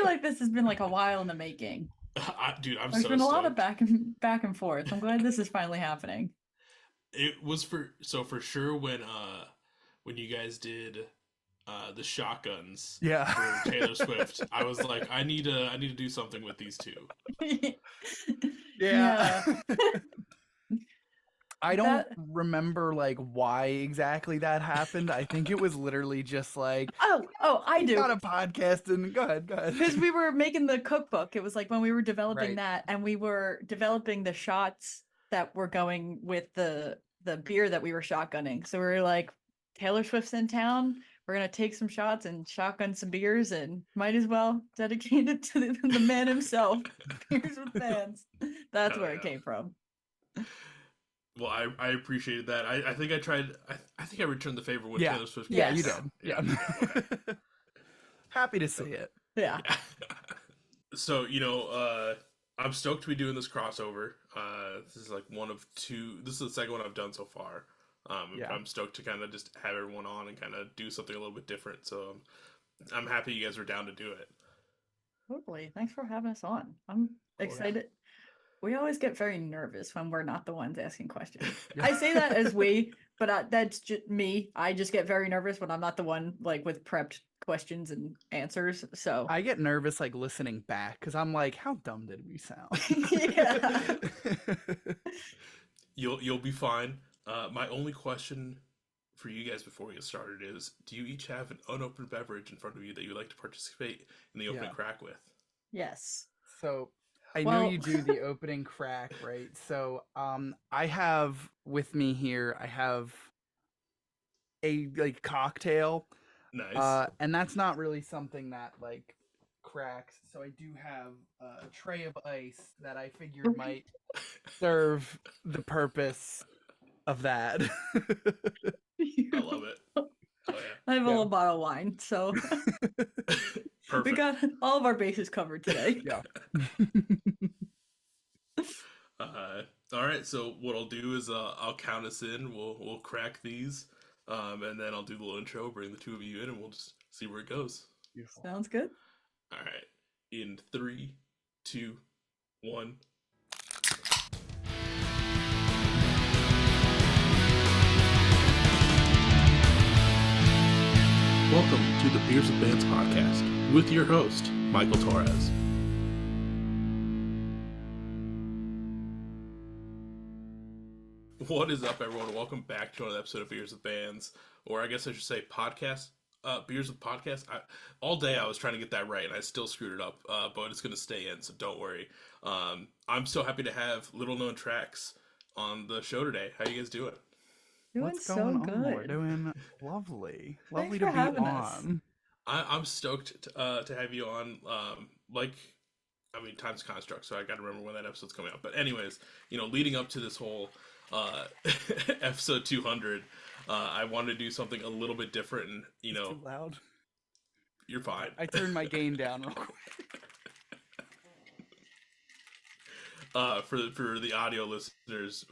feel like this has been like a while in the making. Dude, I'm There's so been a lot of stoked. back and forth. I'm glad this is finally happening. It was for sure when you guys did the shotguns Yeah. for Taylor Swift. I was like, I need to do something with these two. Yeah. Yeah, I don't that. remember like why exactly that happened. I think it was literally just like Oh, I we got do. a podcast and go ahead. Because we were making the cookbook. It was like when we were developing Right. that, and we were developing the shots that were going with the beer that we were shotgunning. So we were like, Taylor Swift's in town. We're gonna take some shots and shotgun some beers, and might as well dedicate it to the man himself. Beers with fans. That's Hell where it yeah. came from. Well, I appreciated that. I think I tried. I think I returned the favor when Yeah. Taylor Swift Yeah, came to you Yes. town. did. Yeah. Yeah. Okay. Happy to see it. Yeah. Yeah. So I'm stoked to be doing this crossover. This is like one of two. This is the second one I've done so far. Yeah. I'm stoked to kind of just have everyone on and kind of do something a little bit different. So I'm happy you guys are down to do it. Totally. Thanks for having us on. I'm Cool. Yeah. excited. We always get very nervous when we're not the ones asking questions. Yeah. I say that as we, but that's just me. I just get very nervous when I'm not the one like with prepped questions and answers. So, I get nervous like listening back because I'm like, how dumb did we sound? yeah. You'll be fine. My only question for you guys before we get started is: do you each have an unopened beverage in front of you that you would like to participate in the opening Yeah. crack with? Yes. So I know Well, you do the opening crack, right? So I have with me here, I have a like cocktail. Nice. And that's not really something that like cracks. So I do have a tray of ice that I figured might serve the purpose of that. I love it. Oh I have a Yeah. little bottle of wine, so yeah. we Perfect. got all of our bases covered today. Yeah. Uh, all right. So what I'll do is I'll count us in. We'll crack these, and then I'll do the little intro, bring the two of you in, and we'll just see where it goes. Beautiful. Sounds good. All right. In three, two, one. Welcome to the Beers with Bands podcast with your host, Michael Torres. What is up, everyone? Welcome back to another episode of Beers with Bands, or I guess I should say podcast. Beers with Podcast. All day I was trying to get that right, and I still screwed it up. But it's going to stay in, so don't worry. I'm so happy to have little known tracks on the show today. How you guys doing? Doing What's so going on? We're good. doing lovely. Thanks Lovely for to be having us. on. I'm stoked to have you on. I mean, time's a construct, so I got to remember when that episode's coming out. But anyways, leading up to this whole uh, episode 200, I wanted to do something a little bit different, and It's too loud. you're fine. I turned my gain down real quick. For the audio listeners,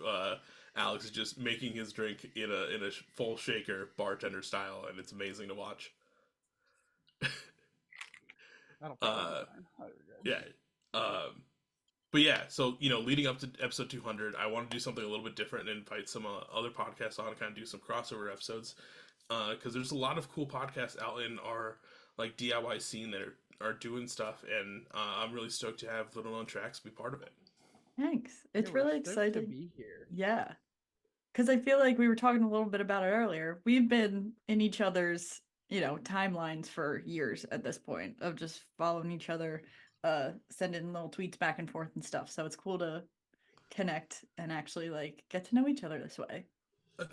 Alex is just making his drink in a full shaker, bartender style, and it's amazing to watch. That'll probably be Uh, fine. Oh, you're good. yeah. But yeah, so leading up to episode 200, I want to do something a little bit different and invite some other podcasts on and kind of do some crossover episodes. Because there's a lot of cool podcasts out in our like DIY scene that are doing stuff, and I'm really stoked to have Little Known Tracks be part of it. Thanks. Yeah, It's we're really stoked to exciting. be here. Yeah. Because I feel like we were talking a little bit about it earlier. We've been in each other's, timelines for years at this point of just following each other, sending little tweets back and forth and stuff. So it's cool to connect and actually like get to know each other this way.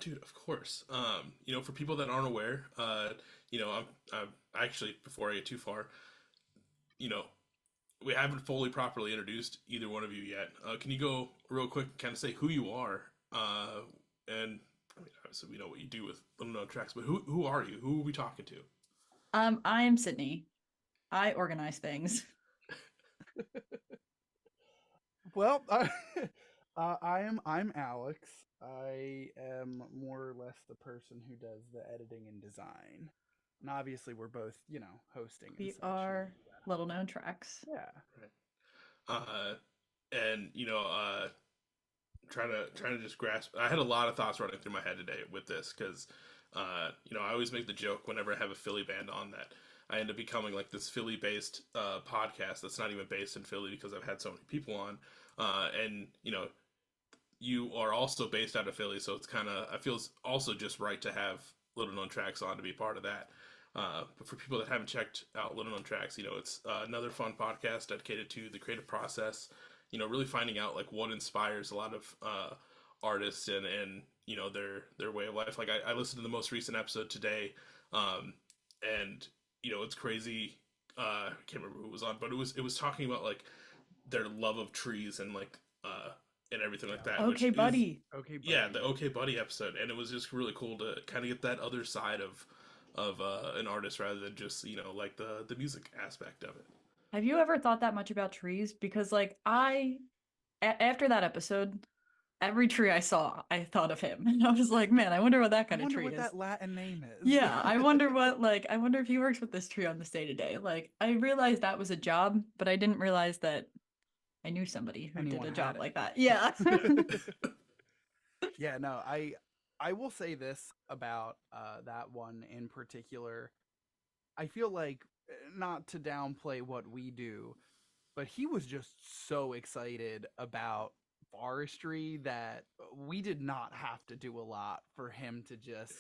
Dude, of course. For people that aren't aware, I'm actually before I get too far, you know, we haven't fully properly introduced either one of you yet. Can you go real quick and kind of say who you are? And I mean, obviously we know what you do with Little Known Tracks, but who are you? Who are we talking to? I am Sydney. I organize things. Well, I'm Alex. I am more or less the person who does the editing and design. And obviously we're both, hosting and We such. are little known tracks. Yeah. And trying to just grasp. I had a lot of thoughts running through my head today with this because, I always make the joke whenever I have a Philly band on that I end up becoming like this Philly-based podcast that's not even based in Philly because I've had so many people on, and you are also based out of Philly, so it's kind of I feel it's also just right to have Little Known Tracks on to be part of that. But for people that haven't checked out Little Known Tracks, it's another fun podcast dedicated to the creative process. Really finding out like what inspires a lot of artists and their way of life. Like I listened to the most recent episode today, and it's crazy. I can't remember who it was on, but it was talking about like their love of trees and like and everything like that. Okay, which buddy. Okay, buddy. Yeah, the Okay Buddy episode, and it was just really cool to kind of get that other side of an artist rather than just like the music aspect of it. Have you ever thought that much about trees? Because like after that episode, every tree I saw, I thought of him, and I was like, man, I wonder what that I kind of wonder tree what is. that Latin name is. Yeah, I wonder I wonder if he works with this tree on this day to day. Like, I realized that was a job, but I didn't realize that I knew somebody who Anyone did a had job it. like that. Yeah. Yeah, no, I will say this about that one in particular. I feel like not to downplay what we do, but he was just so excited about forestry that we did not have to do a lot for him to just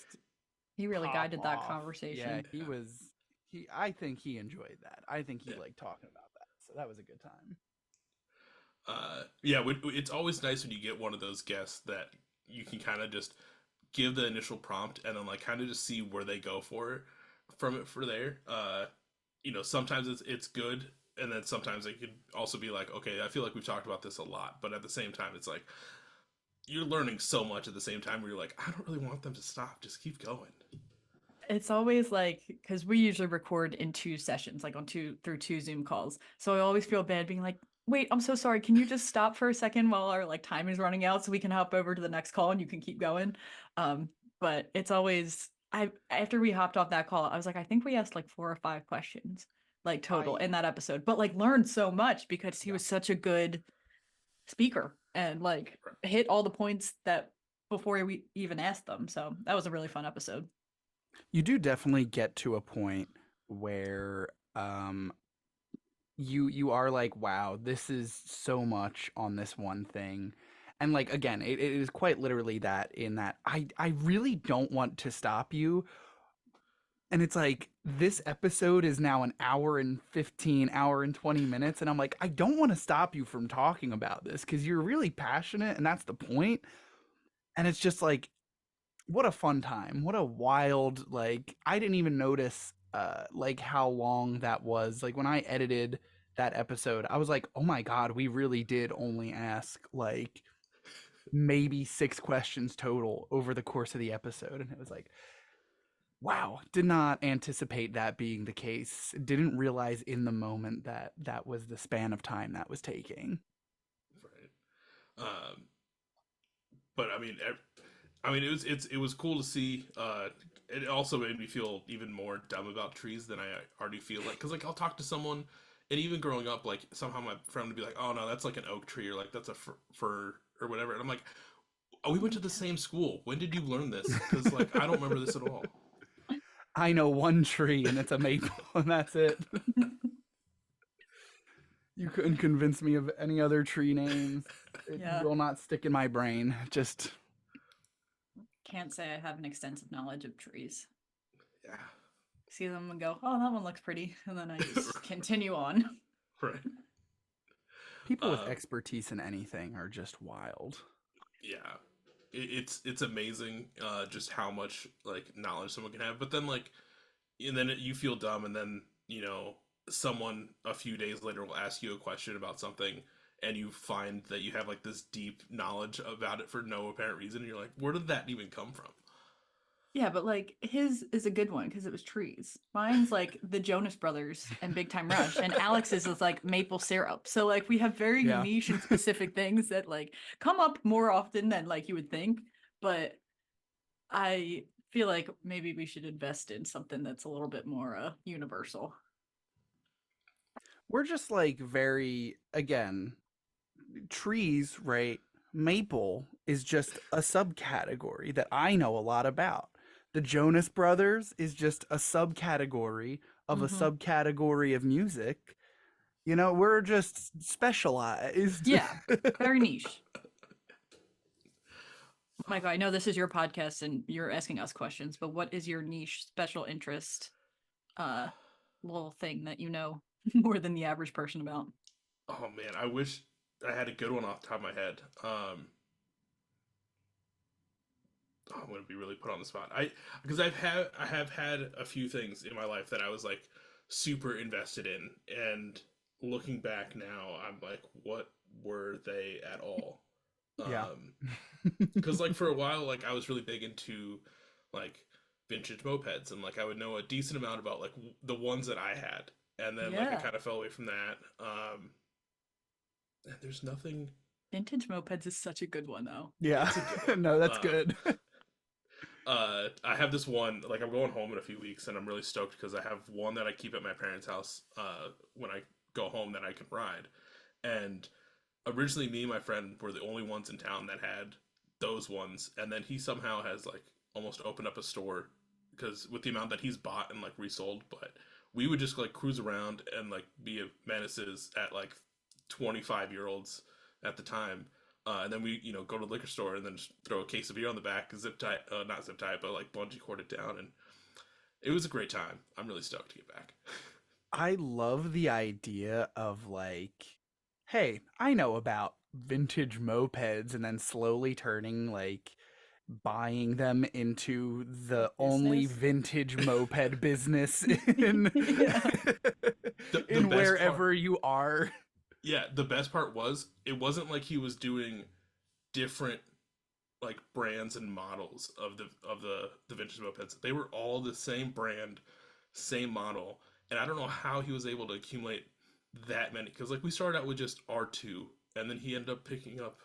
He really pop guided that off. Yeah, conversation. I think he enjoyed that. I think he Yeah. liked talking about that. So that was a good time. Yeah, it's always nice when you get one of those guests that you can kind of just give the initial prompt and then like kind of just see where they go from it for there. Sometimes it's good, and then sometimes it could also be like, okay, I feel like we've talked about this a lot, but at the same time, it's like you're learning so much at the same time where you're like, I don't really want them to stop, just keep going. It's always like, because we usually record in 2 sessions, like through 2 Zoom calls. So I always feel bad being like, wait, I'm so sorry. Can you just stop for a second while our like time is running out so we can hop over to the next call and you can keep going? But it's always after we hopped off that call, I was like, I think we asked like 4 or 5 questions, like total in that episode, but like learned so much because he was such a good speaker and like hit all the points that before we even asked them. So that was a really fun episode. You do definitely get to a point where you are like, wow, this is so much on this one thing. And like again, it is quite literally that in that I really don't want to stop you. And it's like this episode is now an hour and 15, hour and 20 minutes. And I'm like, I don't want to stop you from talking about this because you're really passionate and that's the point. And it's just like, what a fun time. What a wild, like, I didn't even notice like how long that was. Like when I edited that episode, I was like, oh my God, we really did only ask like maybe 6 questions total over the course of the episode. And it was like, wow, did not anticipate that being the case. Didn't realize in the moment that that was the span of time that was taking. Right. But it was cool to see. It also made me feel even more dumb about trees than I already feel like, because like I'll talk to someone, and even growing up, like somehow my friend would be like, "Oh no, that's like an oak tree," or like that's a fir or whatever, and I'm like, "Oh, we went to the same school. When did you learn this?" Because like I don't remember this at all. I know one tree and it's a maple and that's it. You couldn't convince me of any other tree names. It will not stick in my brain. Just can't say I have an extensive knowledge of trees. Yeah. See them and go, oh, that one looks pretty, and then I just continue on. Right. People with expertise in anything are just wild. Yeah. It's amazing just how much like knowledge someone can have, but then like and then you feel dumb, and then someone a few days later will ask you a question about something, and you find that you have like this deep knowledge about it for no apparent reason, and you're like, where did that even come from? Yeah, but like his is a good one because it was trees. Mine's like the Jonas Brothers and Big Time Rush, and Alex's is like maple syrup. So like we have very niche and specific things that like come up more often than like you would think. But I feel like maybe we should invest in something that's a little bit more universal. we're just like very, again, trees, right? Maple is just a subcategory that I know a lot about. The Jonas Brothers is just a subcategory of a Hmm. subcategory of music. You know, we're just specialized. Yeah, very niche. Michael, I know this is your podcast and you're asking us questions, but what is your niche special interest uh little thing that you know more than the average person about? Oh man, I wish I had a good one off the top of my head. Oh, I'm gonna be really put on the spot. Because I have had a few things in my life that I was like super invested in, and looking back now, I'm like, what were they at all? Yeah. Um, because like for a while, like I was really big into like vintage mopeds, and like I would know a decent amount about like the ones that I had, and then like I Yeah. kind of fell away from that. And there's nothing. Vintage mopeds is such a good one though. Yeah. It's a good one. No, that's good. I have this one, like I'm going home in a few weeks, and I'm really stoked because I have one that I keep at my parents' house when I go home that I can ride. And originally, me and my friend were the only ones in town that had those ones, and then he somehow has like almost opened up a store because with the amount that he's bought and like resold, but we would just like cruise around and like be menaces at like 25-year-olds at the time. And then we, go to the liquor store and then just throw a case of beer on the back, zip tie, not zip tie, but like bungee cord it down, and it was a great time. I'm really stoked to get back. I love the idea of like, hey, I know about vintage mopeds, and then slowly turning like buying them into A the only business. vintage moped business in Yeah. The in best part, wherever you are. yeah, the best part was it wasn't like he was doing different like brands and models of the vintage mopeds. They were all the same brand, same model, and I don't know how he was able to accumulate that many. Because like we started out with just R2, and then he ended up picking up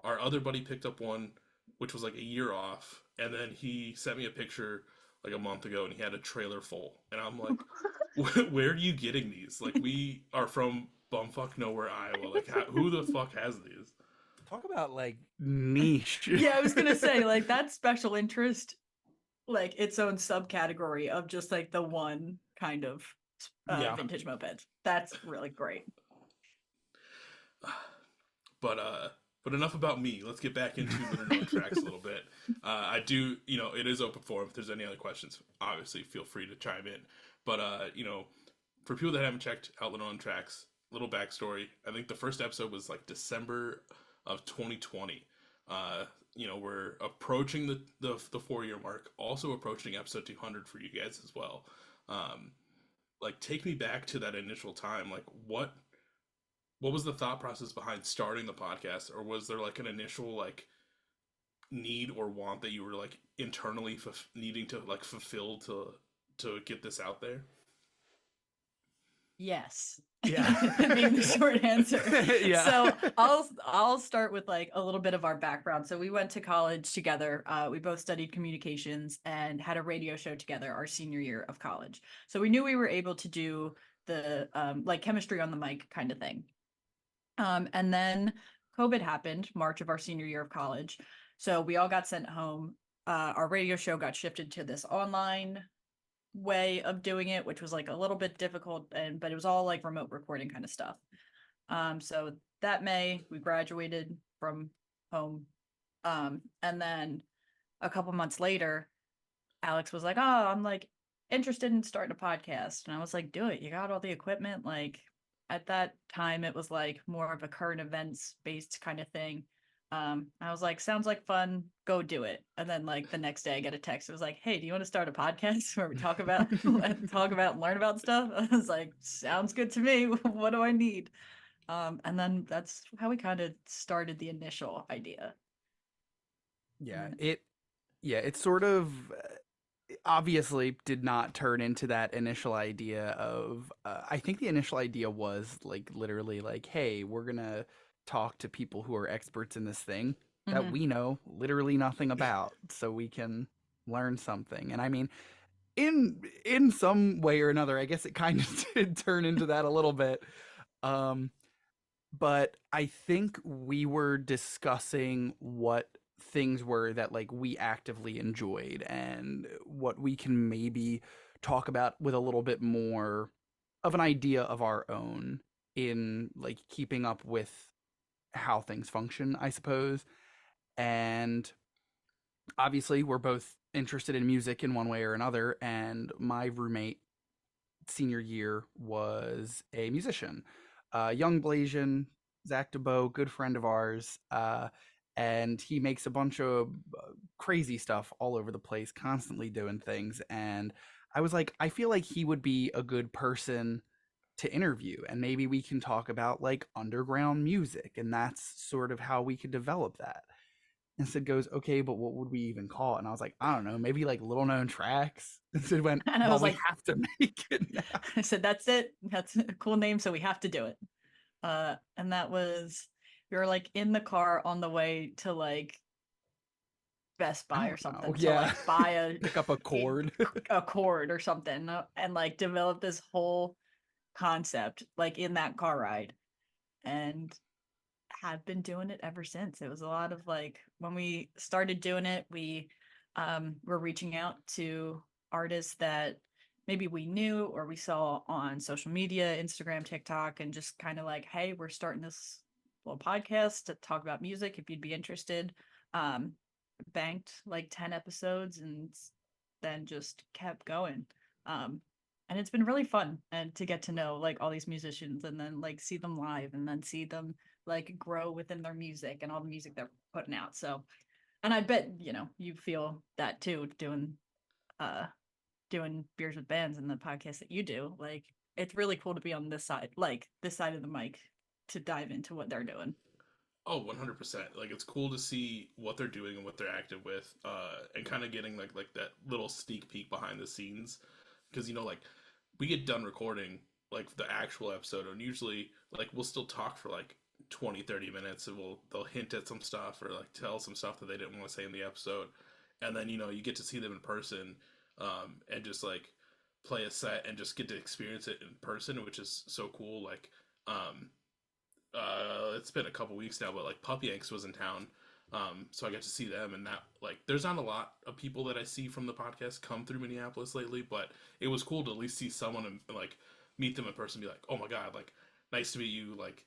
our other buddy picked up one, which was like a year off, and then he sent me a picture like a month ago, and he had a trailer full, and I'm like, where are you getting these? Like we are from bumfuck nowhere, Iowa. Like who the fuck has these? Talk about like niche. Yeah, I was gonna say like that special interest, like its own subcategory of just like the one kind of Yeah. vintage mopeds. That's really great. But but enough about me. Let's get back into Little Known Tracks a little bit. I do, it is open forum. If there's any other questions, obviously feel free to chime in. But for people that haven't checked out Little Known Tracks, little backstory. I think the first episode was like December of 2020. Uh, we're approaching the 4 year mark. Also approaching episode 200 for you guys as well. Um, like take me back to that initial time. Like what was the thought process behind starting the podcast, or was there like an initial like need or want that you were like internally needing to like fulfill to get this out there? Yes. Yeah. Being the short answer. Yeah. So I'll start with like a little bit of our background. So we went to college together. We both studied communications and had a radio show together our senior year of college. So we knew we were able to do the like chemistry on the mic kind of thing. And then COVID happened, March of our senior year of college. So we all got sent home. Our radio show got shifted to this online way of doing it, which was like a little bit difficult, but it was all like remote recording kind of stuff. So that May we graduated from home. And then a couple months later, Alex was like, "Oh, I'm like interested in starting a podcast." And I was like, "Do it. You got all the equipment." Like at that time it was like more of a current events based kind of thing. I was like, "Sounds like fun. Go do it." And then like the next day I get a text. It was like, "Hey, do you want to start a podcast where we talk about talk about and learn about stuff?" I was like, "Sounds good to me. What do I need?" And then that's how we kind of started the initial idea. Yeah, And it sort of obviously did not turn into that initial idea of I think the initial idea was like literally like, hey, we're gonna talk to people who are experts in this thing that mhm. we know literally nothing about so we can learn something. And I mean, in some way or another. I guess it kind of did turn into that a little bit. Um, but I think we were discussing what things were that like we actively enjoyed and what we can maybe talk about with a little bit more of an idea of our own in like keeping up with how things function, I suppose. And obviously, we're both interested in music in one way or another, and my roommate senior year was a musician. Young Blasian, Zach DeBow, good friend of ours, and he makes a bunch of crazy stuff all over the place, constantly doing things. And I was like, I feel like he would be a good person to interview, and maybe we can talk about like underground music, and that's sort of how we could develop that. And Sid goes, okay, but what would we even call it? And I was like, I don't know, maybe like little known tracks. And Sid went, And I well, was we like, have to make it now. I said, that's it. That's a cool name, so we have to do it. And that was, we were like in the car on the way to like Best I Buy or don't know. something to Yeah. like buy a Pick up a cord. a cord or something, and like develop this whole concept like in that car ride, and have been doing it ever since. It was a lot of like when we started doing it, we were reaching out to artists that maybe we knew or we saw on social media, Instagram, TikTok, and just kind of like, hey, we're starting this little podcast to talk about music if you'd be interested. Um, Banked like 10 episodes and then just kept going. Um, and it's been really fun and to get to know like all these musicians and then like see them live and then see them like grow within their music and all the music they're putting out. So, and I bet, you know, you feel that too uh doing beers with bands and the podcast that you do. Like it's really cool to be on this side, like this side of the mic to dive into what they're doing. Oh, 100%. Like it's cool to see what they're doing and what they're active with, and kind of getting like that little sneak peek behind the scenes, because like we get done recording like the actual episode, and usually like we'll still talk for like 20-30 minutes, and they'll hint at some stuff or like tell some stuff that they didn't want to say in the episode, and then you get to see them in person, and just like play a set and just get to experience it in person, which is so cool. Like, um, it's been a couple weeks now, but like Pup Yanks was in town, so I got to see them, and that like there's not a lot of people that I see from the podcast come through Minneapolis lately, but it was cool to at least see someone and like meet them in person, and be like, oh my god, like nice to meet you, like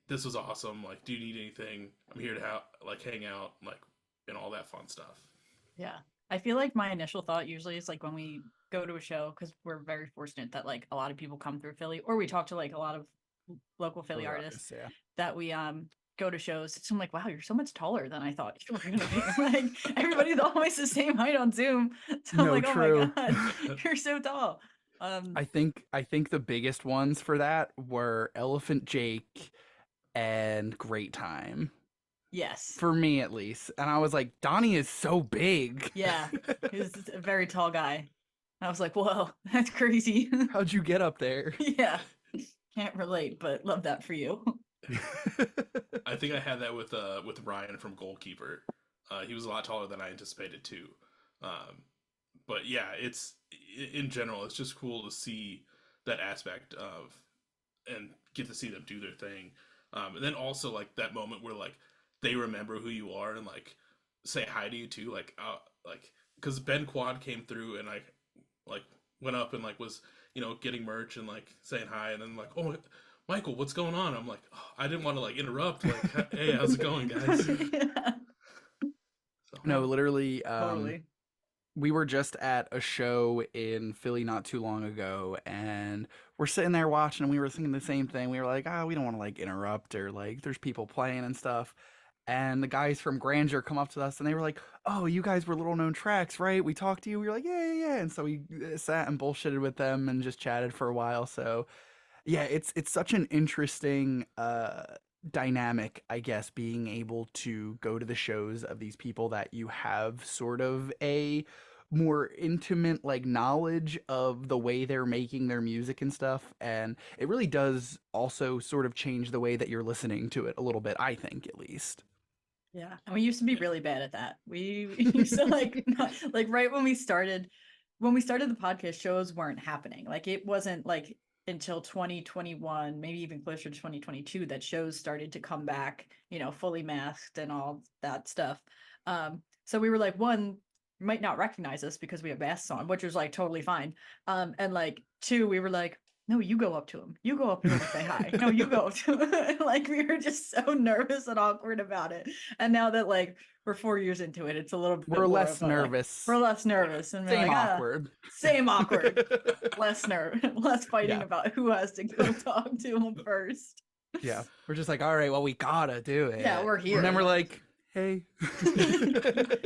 this was awesome, like do you need anything? I'm here to like hang out, like and all that fun stuff. Yeah. I feel like my initial thought usually is like when we go to a show, because we're very fortunate that like a lot of people come through Philly, or we talk to like a lot of local Philly Really artists artists, yeah. that we go to shows. So I'm like, wow, you're so much taller than I thought you were gonna be. Like everybody's always the same height on Zoom. So I'm No, like, oh my true. god, you're so tall. I think the biggest ones for that were Elephant Jake and Great Time. Yes. For me at least. And I was like, Donnie is so big. Yeah. He's a very tall guy. I was like, whoa, that's crazy. How'd you get up there? Yeah. Can't relate, but love that for you. I think I had that with Ryan from Goalkeeper. He was a lot taller than I anticipated too. Um, but yeah, it's in general, it's just cool to see that aspect of and get to see them do their thing. And then also like that moment where like they remember who you are and like say hi to you too, like because Ben Quad came through and I like went up and like was getting merch and like saying hi, and then like, oh Michael, what's going on? I'm like, oh, I didn't want to like interrupt, like, hey, how's it going, guys? Yeah, So No, literally, totally. we were just at a show in Philly not too long ago, and we're sitting there watching, and we were thinking the same thing. We were like, we don't want to like interrupt, or like there's people playing and stuff. And the guys from Grandeur come up to us, and they were like, "Oh, you guys were Little Known Tracks, right? We talked to you." We were like, "Yeah, yeah, yeah." And so we sat and bullshitted with them and just chatted for a while. So yeah, it's such an interesting dynamic, I guess, being able to go to the shows of these people that you have sort of a more intimate like knowledge of the way they're making their music and stuff, and it really does also sort of change the way that you're listening to it a little bit, I think, at least. Yeah. And we used to be really bad at that. We used to like not, like right when we started, when we started the podcast, shows weren't happening. Like it wasn't like until 2021, maybe even closer to 2022, that shows started to come back, fully masked and all that stuff. So we were like, one, you might not recognize us because we have masks on, which was like totally fine. And like two, we were like, no, you go up to him. You go up to him and say hi. No, you go up to him. Like we were just so nervous and awkward about it. And now that like we're 4 years into it, it's a little bit We're more less of a, like, nervous. we're less nervous and we're Same like, awkward. same awkward. Less less fighting Yeah. about who has to go talk to him first. Yeah. We're just like, all right, well, we gotta do it. Yeah, we're here. And then we're like, hey.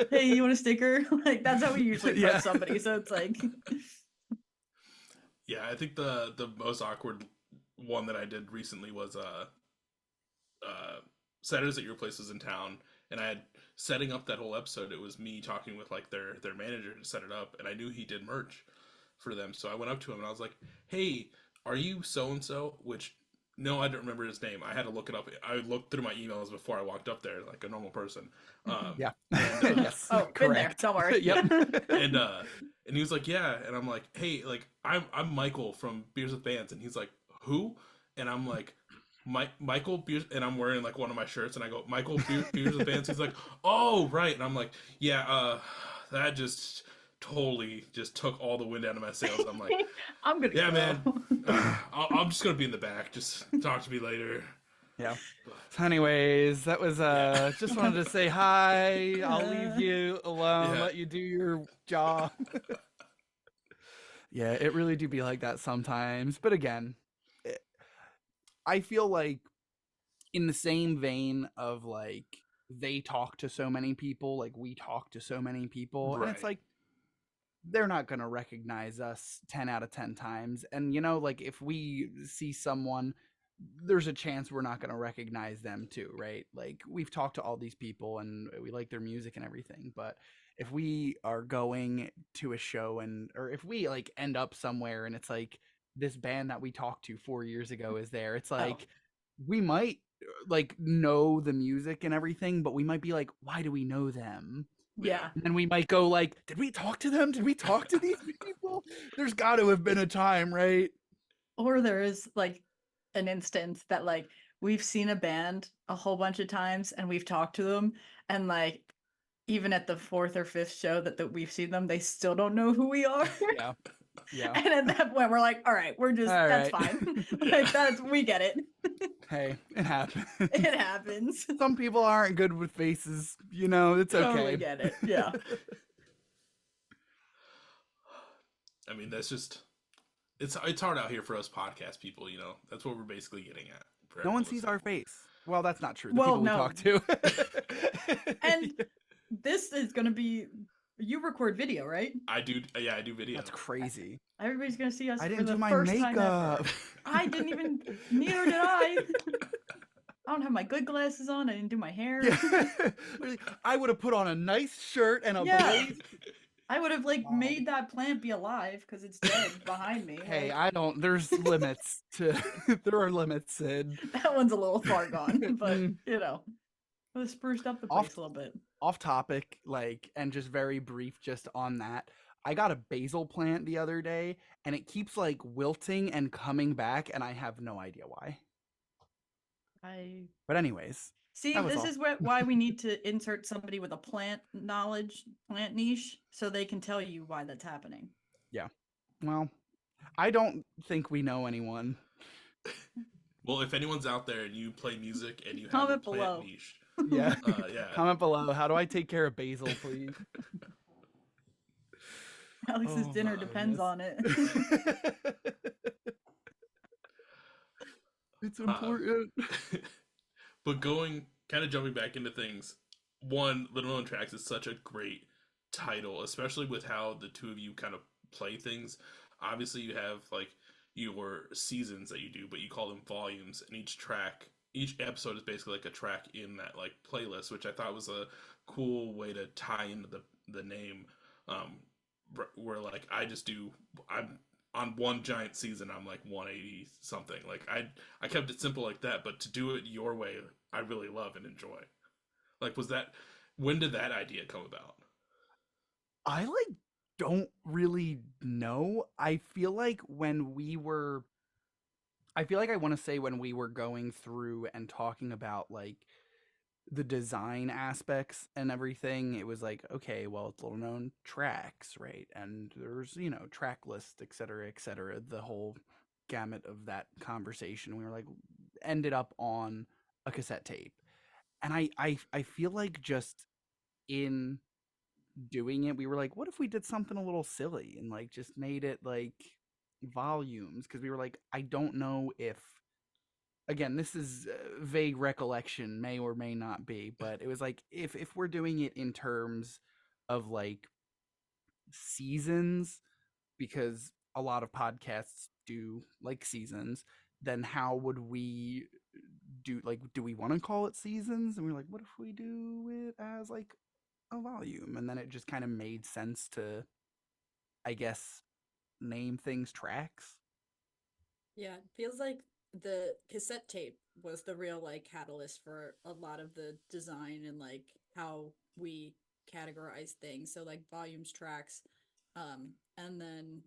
Hey, you want a sticker? Like that's how we usually approach Yeah. somebody. So it's like, Yeah, I think the most awkward one that I did recently was Saturdays at Your Place was in town, and I had setting up that whole episode. It was me talking with like their manager to set it up, and I knew he did merch for them, so I went up to him and I was like, "Hey, are you so and so?" Which no, I don't remember his name. I had to look it up. I looked through my emails before I walked up there, like a normal person. Yeah. And, Yes. oh, been there. Correct. Don't worry. Yep. and he was like, "Yeah," and I'm like, "Hey, like I'm Michael from Beers with Bands," and he's like, "Who?" And I'm like, Michael Beers, and I'm wearing like one of my shirts, and I go, "Michael Beers with Bands." He's like, "Oh, right," and I'm like, "Yeah, that just totally just took all the wind out of my sails." I'm like, I'm gonna "Yeah, go. man, I'm just gonna be in the back. Just talk to me later." Yeah. So anyways, that was just wanted to say hi. I'll leave you alone, Yeah. let you do your job. Yeah, it really do be like that sometimes. But again, I feel like in the same vein of like they talk to so many people, like we talk to so many people, and it's Right. like they're not going to recognize us 10 out of 10 times. And like if we see someone, there's a chance we're not going to recognize them too, right? Like we've talked to all these people and we like their music and everything, but if we are going to a show or if we like end up somewhere and it's like this band that we talked to 4 years ago is there, it's like we might like know the music and everything, but we might be like, why do we know them? Yeah. And then we might go like, did we talk to them? Did we talk to these people? There's got to have been a time, right? Or there is like an instance that like we've seen a band a whole bunch of times and we've talked to them, and like even at the fourth or fifth show that we've seen them, they still don't know who we are. Yeah. Yeah. And at that point we're like, all right, we're just All that's right. fine. Yeah. Like we get it. Hey, it happens. It happens. Some people aren't good with faces, it's okay. Totally get it. Yeah. I mean, that's just it's hard out here for us podcast people. That's what we're basically getting at. for No one everyone sees listening. our face. Well, that's not true. The Well, people no. we talk to. And this is going to be, you record video, right? I do. Yeah, I do video. That's crazy. Everybody's going to see us I for didn't the do my first time makeup. ever. I didn't even, neither did I. I don't have my good glasses on. I didn't do my hair. Yeah. I would have put on a nice shirt and a Yeah. blazer. I would have made that plant be alive because it's dead behind me. Hey, Like, I don't. There's limits to. There are limits, Sid. that one's a little far gone, but I spruced up the place a little bit. Off topic, and just very brief, just on that. I got a basil plant the other day, and it keeps wilting and coming back, and I have no idea why. But anyways, See, that was this all. is why we need to insert somebody with a plant niche, so they can tell you why that's happening. Well, I don't think we know anyone. Well, if anyone's out there and you play music and you have Comment a plant below. niche, Yeah. yeah, Comment below. How do I take care of basil, please? Alex's Oh dinner my depends goodness. on it. It's important. But kind of jumping back into things, Little Known Tracks is such a great title, especially with how the two of you kind of play things. Obviously, you have your seasons that you do, but you call them volumes, and each episode is basically like a track in that playlist, which I thought was a cool way to tie into the name. Where I'm on one giant season, I'm 180 something. I kept it simple like that, but to do it your way, I really love and enjoy. When did that idea come about? I don't really know. I feel like I want to say when we were going through and talking about like the design aspects and everything, it was like, okay, well, it's little known tracks, right? And there's, track list, et cetera, the whole gamut of that conversation. We were like, ended up on a cassette tape. And I feel like just in doing it, we were like, what if we did something a little silly and like just made it like volumes? Because we were like, I don't know if, again, this is vague recollection, may or may not be, but it was like if we're doing it in terms of like seasons, because a lot of podcasts do like seasons, then how would we do we want to call it seasons? And we are like, what if we do it as like a volume? And then it just kind of made sense to, I guess, name things tracks. Yeah, it feels like the cassette tape was the real like catalyst for a lot of the design and like how we categorize things. So like volumes, tracks, and then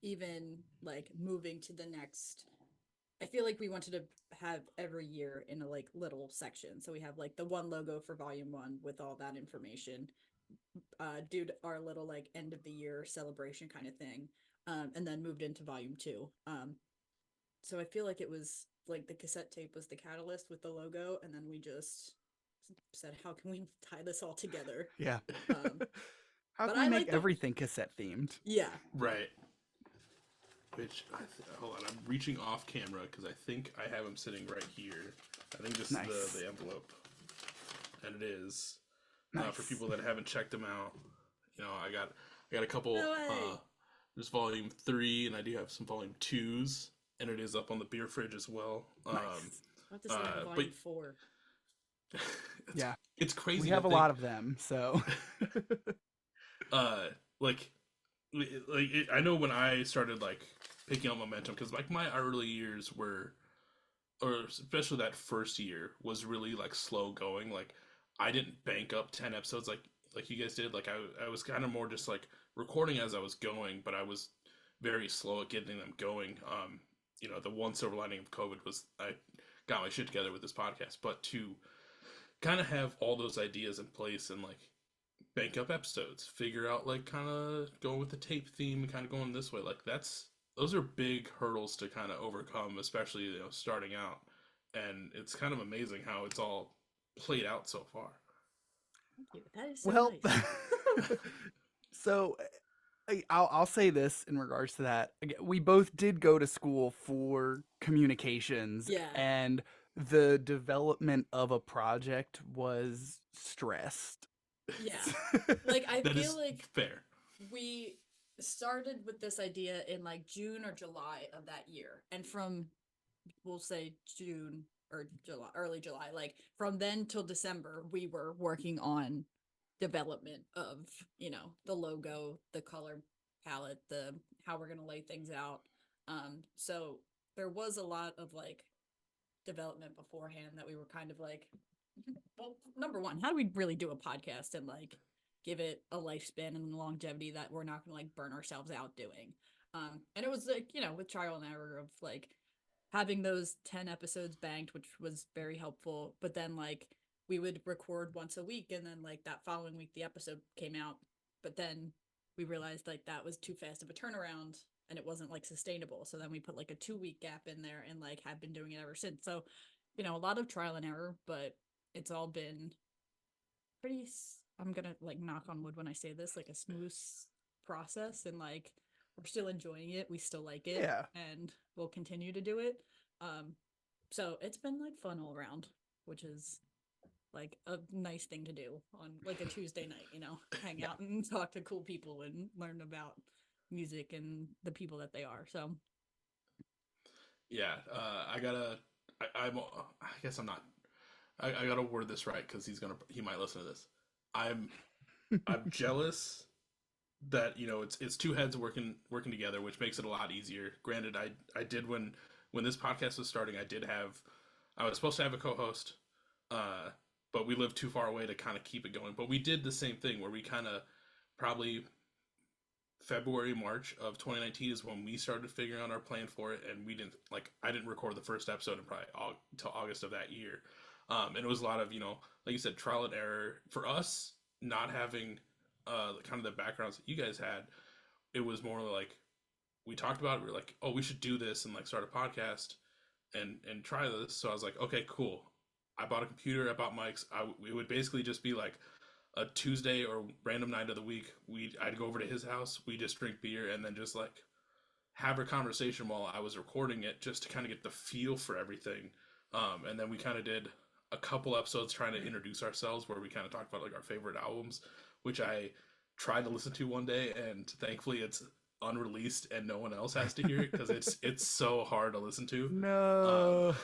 even like moving to the next. I feel like we wanted to have every year in a like little section. So we have like the one logo for volume one with all that information, do our little like end of the year celebration kind of thing, and then moved into volume two. So I feel like it was like the cassette tape was the catalyst with the logo, and then we just said, how can we tie this all together? Yeah. Um, How but can we I make like the everything cassette themed? yeah. Right. Which hold on, I'm reaching off camera because I think I have them sitting right here. I think this Nice. is the envelope, and it is Nice. for people that haven't checked them out. I got a couple. No way. There's volume 3, and I do have some volume 2s, and it is up on the beer fridge as well. Nice. I have to say volume 4. Yeah, it's crazy. We have a lot of them, so. Like I know when I started like picking up momentum, because like my early years were, or especially that first year was really like slow going. Like I didn't bank up 10 episodes like you guys did. Like I was kind of more just like recording as I was going, but I was very slow at getting them going. The one silver lining of COVID was I got my shit together with this podcast, but to kind of have all those ideas in place and like bank up episodes, figure out like kind of going with the tape theme, kind of going this way, like those are big hurdles to kind of overcome, especially starting out. And it's kind of amazing how it's all played out so far. Thank you. That is so Well, nice. So I'll say this in regards to that. Again, we both did go to school for communications, Yeah. and the development of a project was stressed. Yeah. Like I That feel is like fair. we started with this idea in like June or July of that year. And from we'll say June or July, early July, like from then till December, we were working on development of, the logo, the color palette, the how we're gonna lay things out. So there was a lot of like development beforehand that we were kind of like, well, number one, how do we really do a podcast and like give it a lifespan and longevity that we're not gonna like burn ourselves out doing? And it was like, with trial and error of like having those 10 episodes banked, which was very helpful. But then like we would record once a week, and then like that following week the episode came out. But then we realized like that was too fast of a turnaround and it wasn't like sustainable. So then we put like a 2-week gap in there and like have been doing it ever since. So, a lot of trial and error, but it's all been pretty, I'm gonna like knock on wood when I say this, like a smooth process, and like we're still enjoying it, we still like it, Yeah. and we'll continue to do it. So it's been like fun all around, which is like a nice thing to do on like a Tuesday night, hang out and talk to cool people and learn about music and the people that they are. So Yeah, I guess I'm not. I gotta word this right because he might listen to this. I'm jealous that it's two heads working together, which makes it a lot easier. Granted, I did when this podcast was starting, I was supposed to have a co-host, but we lived too far away to kind of keep it going. But we did the same thing where we kind of probably February, March of 2019 is when we started figuring out our plan for it, and we didn't like I didn't record the first episode until August of that year, and it was a lot of like you said, trial and error for us, not having kind of the backgrounds that you guys had. It was more like we talked about it. We were like, oh, we should do this and like start a podcast and try this. So I was like, okay, cool. I bought a computer. I bought mics. It would basically just be like a Tuesday or random night of the week. I'd go over to his house. We just drink beer and then just like have a conversation while I was recording it, just to kind of get the feel for everything. And then we kind of did a couple episodes trying to introduce ourselves, where we kind of talked about like our favorite albums, which I tried to listen to one day, and thankfully it's unreleased and no one else has to hear it, because it's so hard to listen to. No.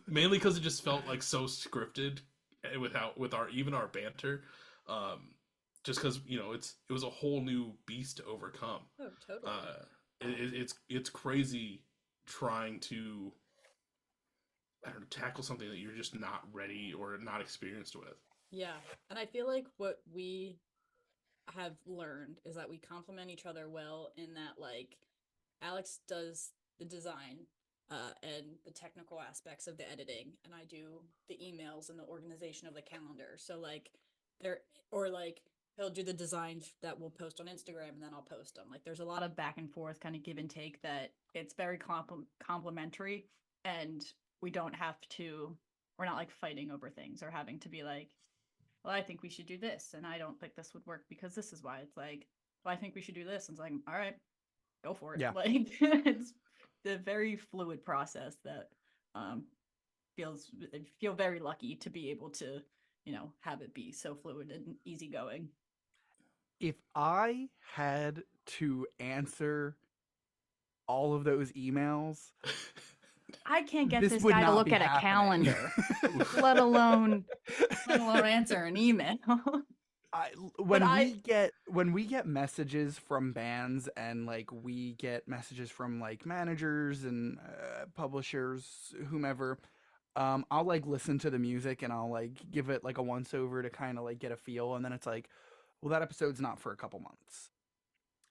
Mainly because it just felt like so scripted, with our banter. Just because it was a whole new beast to overcome. Oh, totally. It's crazy trying to, I don't know, tackle something that you're just not ready or not experienced with. Yeah, and I feel like what we have learned is that we complement each other well, in that like Alex does the design and the technical aspects of the editing, and I do the emails and the organization of the calendar. So like there, or like he'll do the designs that we'll post on Instagram and then I'll post them. Like there's a lot of back and forth kind of give and take, that it's very complementary, and we don't have to, we're not like fighting over things or having to be like, well, I think we should do this, and I don't think this would work because this is why. It's like, well, I think we should do this, and it's like, all right, go for it. Yeah. Like it's a very fluid process that um feel very lucky to be able to have it be so fluid and easygoing. If I had to answer all of those emails, I can't get this this would guy to not look be at a happening. calendar, let alone answer an email. When we get messages from bands, and like we get messages from like managers and publishers, whomever, I'll like listen to the music and I'll like give it like a once over to kind of like get a feel, and then it's like, well, that episode's not for a couple months.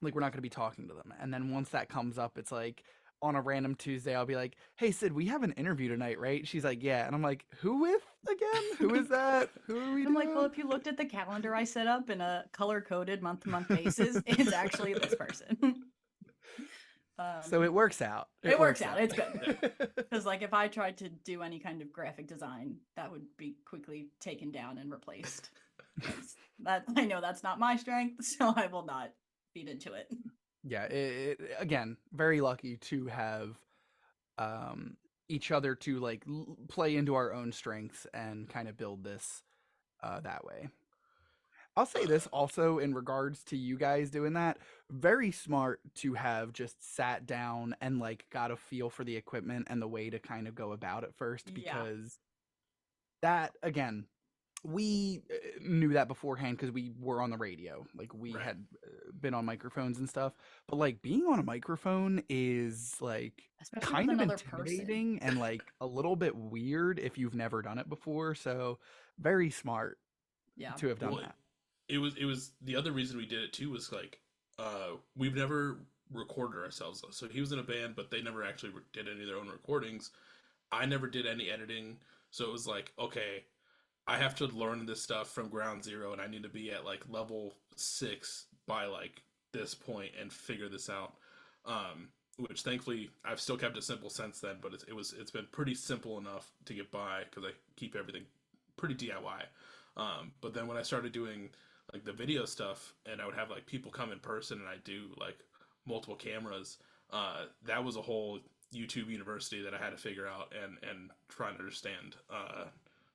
Like we're not going to be talking to them. And then once that comes up, it's like on a random Tuesday, I'll be like, hey, Sid, we have an interview tonight, right? She's like, yeah. And I'm like, who with again? Who is that? Who are we I'm doing? like, well, if you looked at the calendar I set up in a color-coded month-to-month basis, it's actually this person. So it works out. It works out. It's good. Because like if I tried to do any kind of graphic design, that would be quickly taken down and replaced. That I know that's not my strength, so I will not feed into it. Yeah, again, very lucky to have each other to like play into our own strengths and kind of build this that way. I'll say this also in regards to you guys doing that. Very smart to have just sat down and like got a feel for the equipment and the way to kind of go about it first, because that, again, we knew that beforehand because we were on the radio. Like we Right. had been on microphones and stuff, but like being on a microphone is like Especially kind with of another intimidating and like a little bit weird if you've never done it before. So very smart to have done Well, that. it was the other reason we did it too was like we've never recorded ourselves. So he was in a band, but they never actually did any of their own recordings. I never did any editing, so it was like, okay, I have to learn this stuff from ground zero, and I need to be at like level 6 by like this point and figure this out. Which thankfully I've still kept it simple since then, but it's been pretty simple enough to get by because I keep everything pretty DIY. But then when I started doing like the video stuff, and I would have like people come in person, and I do like multiple cameras, that was a whole YouTube university that I had to figure out and try to understand.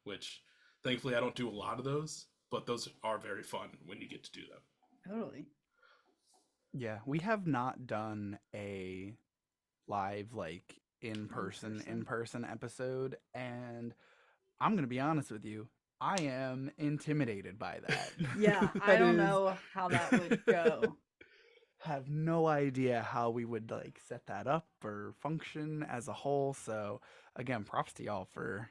Which thankfully I don't do a lot of those, but those are very fun when you get to do them. Totally. Yeah, we have not done a live like in person episode, and I'm going to be honest with you, I am intimidated by that. Yeah, I don't know how that would go. Have no idea how we would like set that up or function as a whole. So again, props to y'all for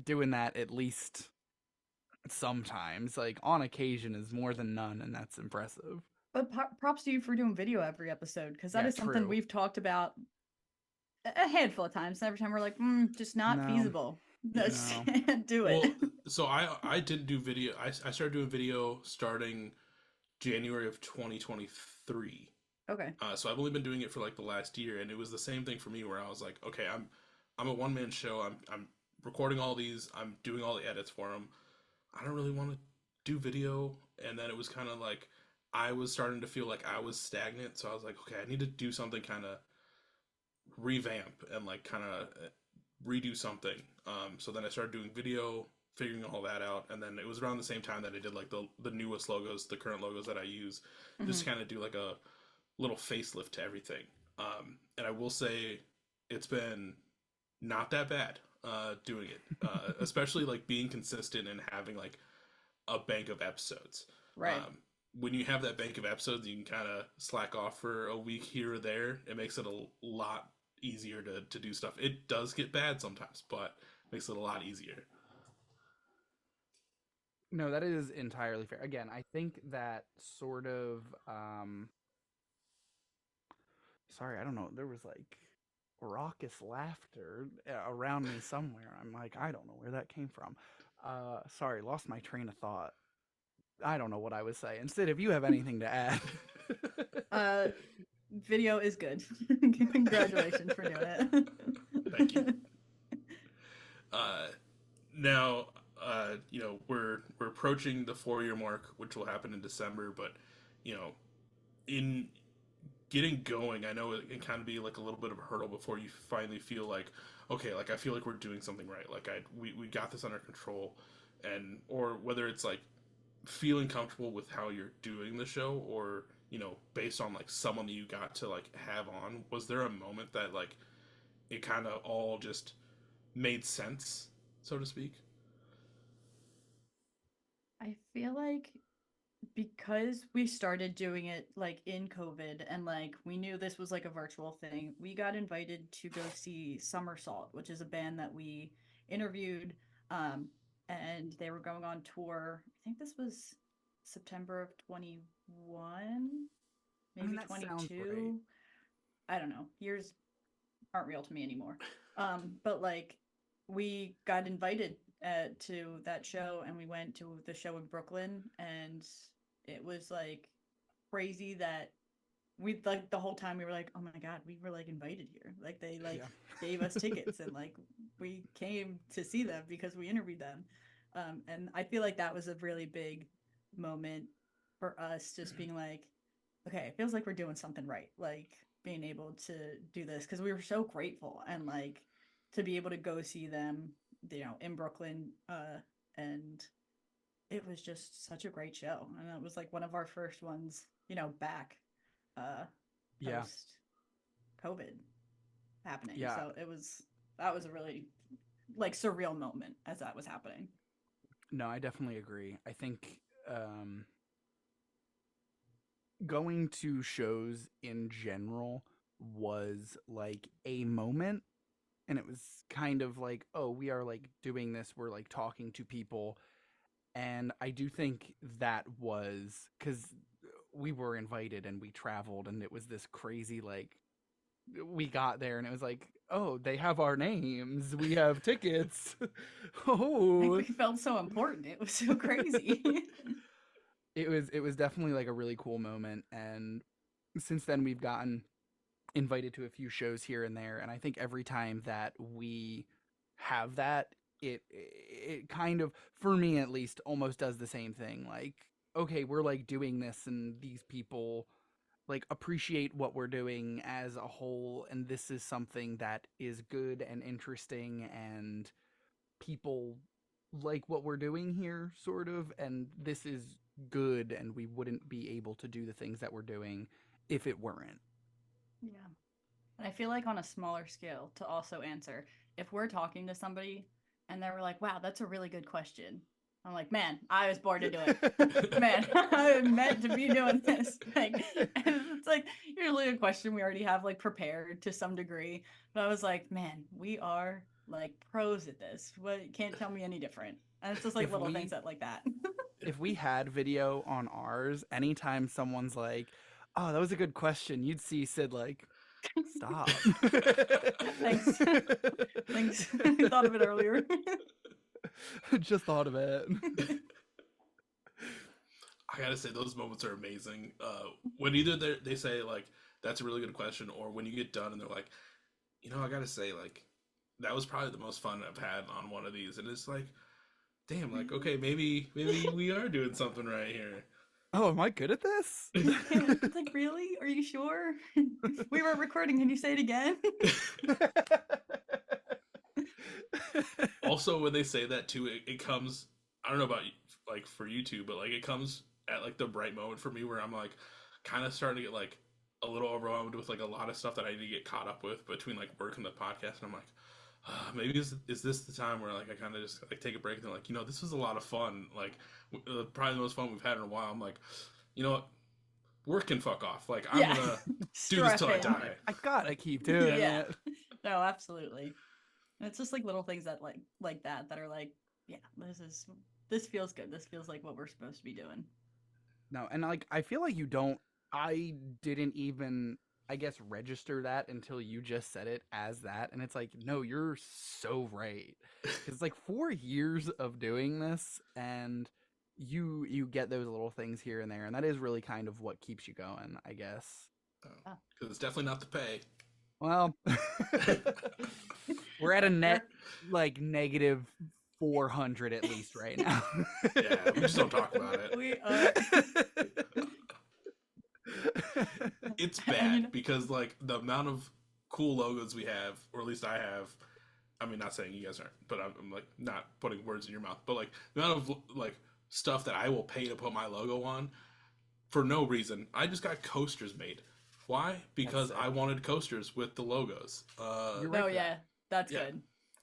doing that at least sometimes. Like on occasion is more than none, and that's impressive. But props to you for doing video every episode, because that Yeah, is something true. we've talked about a handful of times. Every time we're like, just not No, feasible. Yeah. Just no. can't do it. Well, so I did do video. I started doing video starting January of 2023. Okay. So I've only been doing it for like the last year, and it was the same thing for me where I was like, okay, I'm a one man show. I'm recording all these. I'm doing all the edits for them. I don't really want to do video, and then it was kind of like I was starting to feel like I was stagnant. So I was like, okay, I need to do something kind of revamp and like kind of redo something. So then I started doing video, figuring all that out, and then it was around the same time that I did like the newest logos, the current logos that I use, Hmm. just kind of do like a little facelift to everything. And I will say it's been not that bad doing it, especially like being consistent and having like a bank of episodes. Right. Um, when you have that bank of episodes, you can kind of slack off for a week here or there. It makes it a lot easier to do stuff. It does get bad sometimes, but makes it a lot easier. No, that is entirely fair. Again, I think that sort of sorry, I don't know. There was like raucous laughter around me somewhere. I'm like, I don't know where that came from. Sorry, lost my train of thought. I don't know what I was saying. Sid, if you have anything to add. Uh, Video is good. Congratulations for doing Thank you. it. Uh, Now, we're approaching the 4 year mark, which will happen in December. But you know, in getting going, I know it can kind of be like a little bit of a hurdle before you finally feel like, okay, like I feel like we're doing something right. Like we got this under control, and or whether it's like feeling comfortable with how you're doing the show, or based on like someone that you got to like have on. Was there a moment that like it kind of all just made sense, so to speak? I feel like because we started doing it like in COVID and like we knew this was like a virtual thing, we got invited to go see Somersault, which is a band that we interviewed. Um, and they were going on tour. I think this was September of 21, I mean, maybe that sounds right. 22. I don't know. Years aren't real to me anymore. But like we got invited to that show and we went to the show in Brooklyn and it was like crazy that we like the whole time we were like, oh my god, we were like invited here. Like they like Yeah. gave us tickets and like we came to see them because we interviewed them. And I feel like that was a really big moment for us, just being like, okay, it feels like we're doing something right. Like being able to do this because we were so grateful and like to be able to go see them, in Brooklyn. And it was just such a great show. And it was like one of our first ones, back uh Yeah. post COVID happening. Yeah. So that was a really like surreal moment as that was happening. No, I definitely agree. I think going to shows in general was like a moment, and it was kind of like, oh, we are like doing this, we're like talking to people. And I do think that was because we were invited and we traveled, and it was this crazy like we got there and it was like, oh, they have our names, we have tickets. Like Oh, we felt so important. It was so crazy. it was definitely like a really cool moment. And since then we've gotten invited to a few shows here and there, and I think every time that we have that, it kind of, for me at least, almost does the same thing. Like, okay, we're like doing this, and these people like appreciate what we're doing as a whole, and this is something that is good and interesting, and people like what we're doing here, sort of, and this is good, and we wouldn't be able to do the things that we're doing if it weren't. Yeah. And I feel like on a smaller scale to also answer, if we're talking to somebody and they were like, wow, that's a really good question. I'm like, man, I was born to do it. Man, I'm meant to be doing this. Like, and it's like usually a question we already have like prepared to some degree. But I was like, man, we are like pros at this. What can't tell me any different. And it's just like if little things we that like that. if we had video on ours, anytime someone's like, "Oh, that was a good question," you'd see Sid like, "Stop." Thanks. Thanks. I thought of it earlier. Just thought of it. I gotta say, those moments are amazing. When either they say like, "That's a really good question," or when you get done and they're like, I gotta say, like, that was probably the most fun I've had on one of these, and it's like, damn, like, okay, maybe we are doing something right here. Oh, am I good at this? It's like, really? Are you sure? We were recording. Can you say it again? Also, when they say that too, it comes. I don't know about like for you two, but like it comes at like the right moment for me where I'm like kind of starting to get like a little overwhelmed with like a lot of stuff that I need to get caught up with between like work and the podcast, and I'm like, maybe is this the time where like I kind of just like take a break and they're like, this was a lot of fun, like probably the most fun we've had in a while. I'm like, you know what, work can fuck off. Like I'm Yeah. gonna do this Strap till I in. die. I gotta keep doing Yeah. it. No, absolutely. And it's just like little things that like that are like, yeah, this feels good. This feels like what we're supposed to be doing. No, and like I feel like I didn't even I guess register that until you just said it as that, and it's like, no, you're so right. It's like 4 years of doing this, and you get those little things here and there, and that is really kind of what keeps you going, I guess. Oh. Because it's definitely not the pay. Well, we're at a net like negative 400 at least right now. Yeah, we just don't talk about it. We are. It's bad because like the amount of cool logos we have, or at least I have. I mean, not saying you guys aren't, but I'm like not putting words in your mouth. But like the amount of like stuff that I will pay to put my logo on for no reason. I just got coasters made. Why? Because I wanted coasters with the logos. Oh yeah, that's good.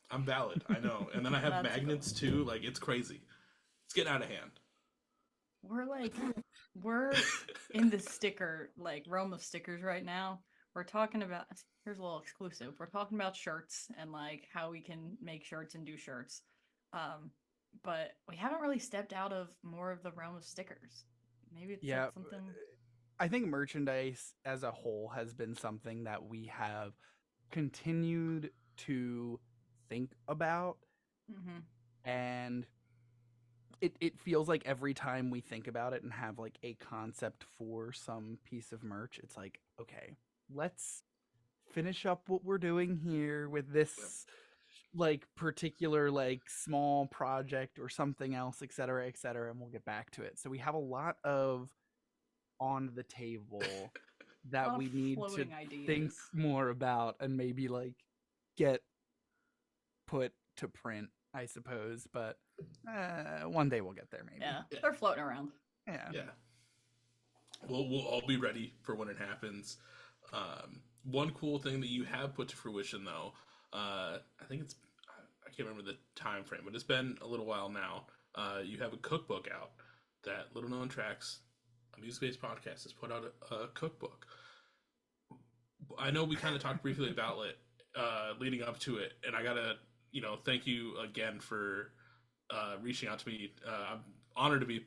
I'm valid. I know. And then I have magnets too. Like it's crazy. It's getting out of hand. We're in the sticker realm of stickers right now. We're talking about, here's a little exclusive. We're talking about shirts and like how we can make shirts and do shirts. But we haven't really stepped out of more of the realm of stickers. Maybe it's like something. I think merchandise as a whole has been something that we have continued to think about. And it feels like every time we think about it and have like a concept for some piece of merch, it's like, okay, let's finish up what we're doing here with this like particular like small project or something else, etc., etc., and we'll get back to it. So we have a lot of on the table that we need to think more about and maybe like get put to print, I suppose. But one day we'll get there, maybe. Yeah, they're floating around. Yeah. We'll all be ready for when it happens. One cool thing that you have put to fruition, though, I think I can't remember the time frame, but it's been a little while now. You have a cookbook out that Little Known Tracks, a music-based podcast, has put out a cookbook. I know we kind of talked briefly about it leading up to it, and I gotta, thank you again for reaching out to me. I'm honored to be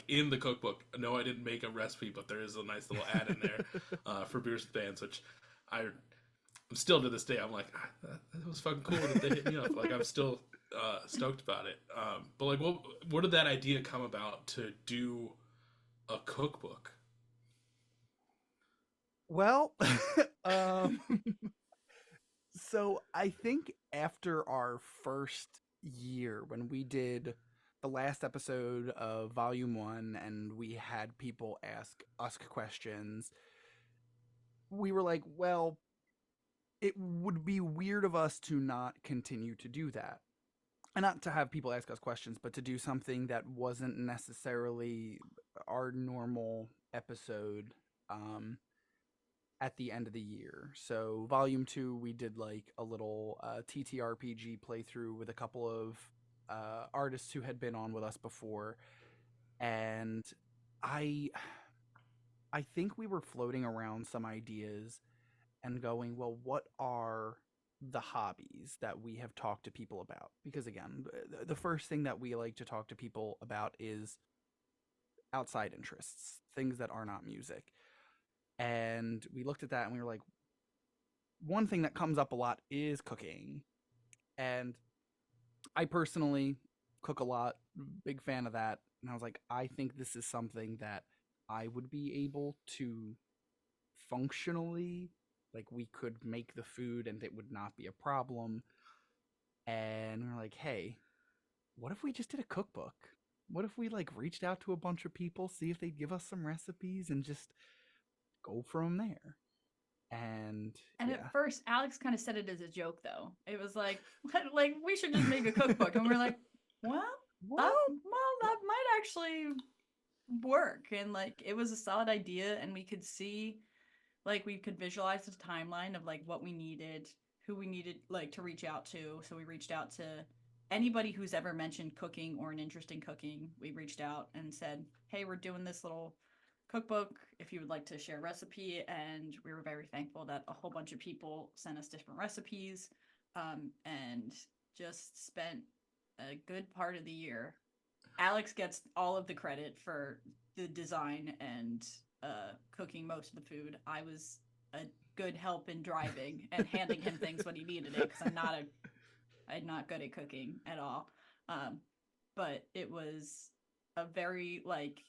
in the cookbook. No, I didn't make a recipe, but there is a nice little ad in there for Beers with Bands, which I'm still to this day. I'm like, that was fucking cool that they hit me up. Like I'm still stoked about it. But like, what did that idea come about to do a cookbook? Well, so I think after our first year, when we did the last episode of Volume 1 and we had people ask us questions, we were like, well, it would be weird of us to not continue to do that. And not to have people ask us questions, but to do something that wasn't necessarily our normal episode at the end of the year. So Volume 2, we did like a little TTRPG playthrough with a couple of artists who had been on with us before. And I think we were floating around some ideas and going, well, what are the hobbies that we have talked to people about? Because again, the first thing that we like to talk to people about is outside interests, things that are not music. And we looked at that and we were like, one thing that comes up a lot is cooking. And I personally cook a lot, big fan of that. And I was like, I think this is something that I would be able to functionally, like, we could make the food and it would not be a problem. And we're like, hey, what if we just did a cookbook? What if we like reached out to a bunch of people, see if they'd give us some recipes and just go from there? And And yeah, at first, Alex kind of said it as a joke, though. It was like, like we should just make a cookbook, and we're like, well, well, that might actually work. And like, it was a solid idea, and we could see, like, we could visualize the timeline of like what we needed, who we needed, like, to reach out to. So we reached out to anybody who's ever mentioned cooking or an interest in cooking. We reached out and said, hey, we're doing this little cookbook if you would like to share a recipe. And we were very thankful that a whole bunch of people sent us different recipes, and just spent a good part of the year. Alex gets all of the credit for the design and cooking most of the food. I was a good help in driving and handing him things when he needed it, because I'm not good at cooking at all. Um, but it was a very like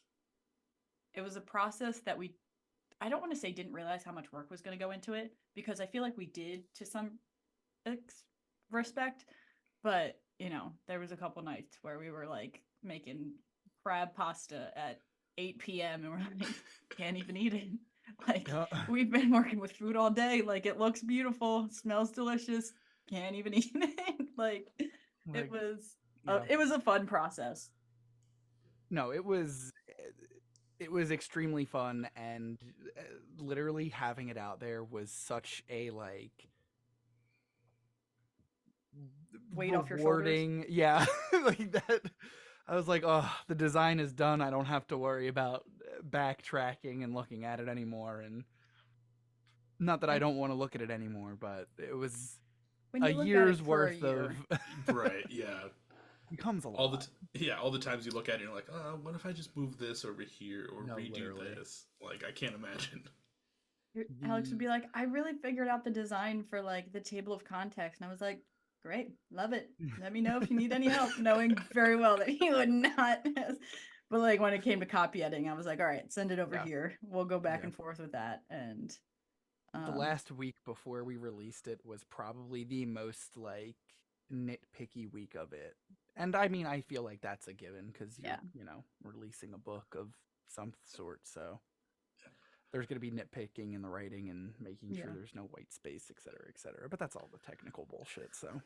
it was a process that I don't want to say didn't realize how much work was going to go into it, because I feel like we did to some respect, but there was a couple nights where we were like making crab pasta at 8 p.m. and we're like, can't even eat it. Like, yeah. we've been working with food all day. Like, it looks beautiful, smells delicious, can't even eat it. Like, Like, yeah. it was a fun process. No, it was extremely fun, and literally having it out there was such a like Weight off your shoulders. rewarding, yeah, like that. I was like, oh, the design is done. I don't have to worry about backtracking and looking at it anymore. And not that I And don't want to look at it anymore, but it was when a you look at it year's for a worth of year, Right, yeah. becomes a All the lot. yeah, all the times you look at it, you're like, what if I just move this over here or No, redo literally. this? Like, I can't imagine. Alex would The be like, I really figured out the design for like the table of context. And I was like, great, love it. Let me know if you need any help, knowing very well that he would not. But like when it came to copy editing, I was like, all right, send it over yeah, here. We'll go back yeah. and forth with that. And The last week before we released it was probably the most like nitpicky week of it. And I mean, I feel like that's a given because yeah, releasing a book of some sort. So there's going to be nitpicking in the writing and making sure yeah. there's no white space, et cetera, et cetera. But that's all the technical bullshit. So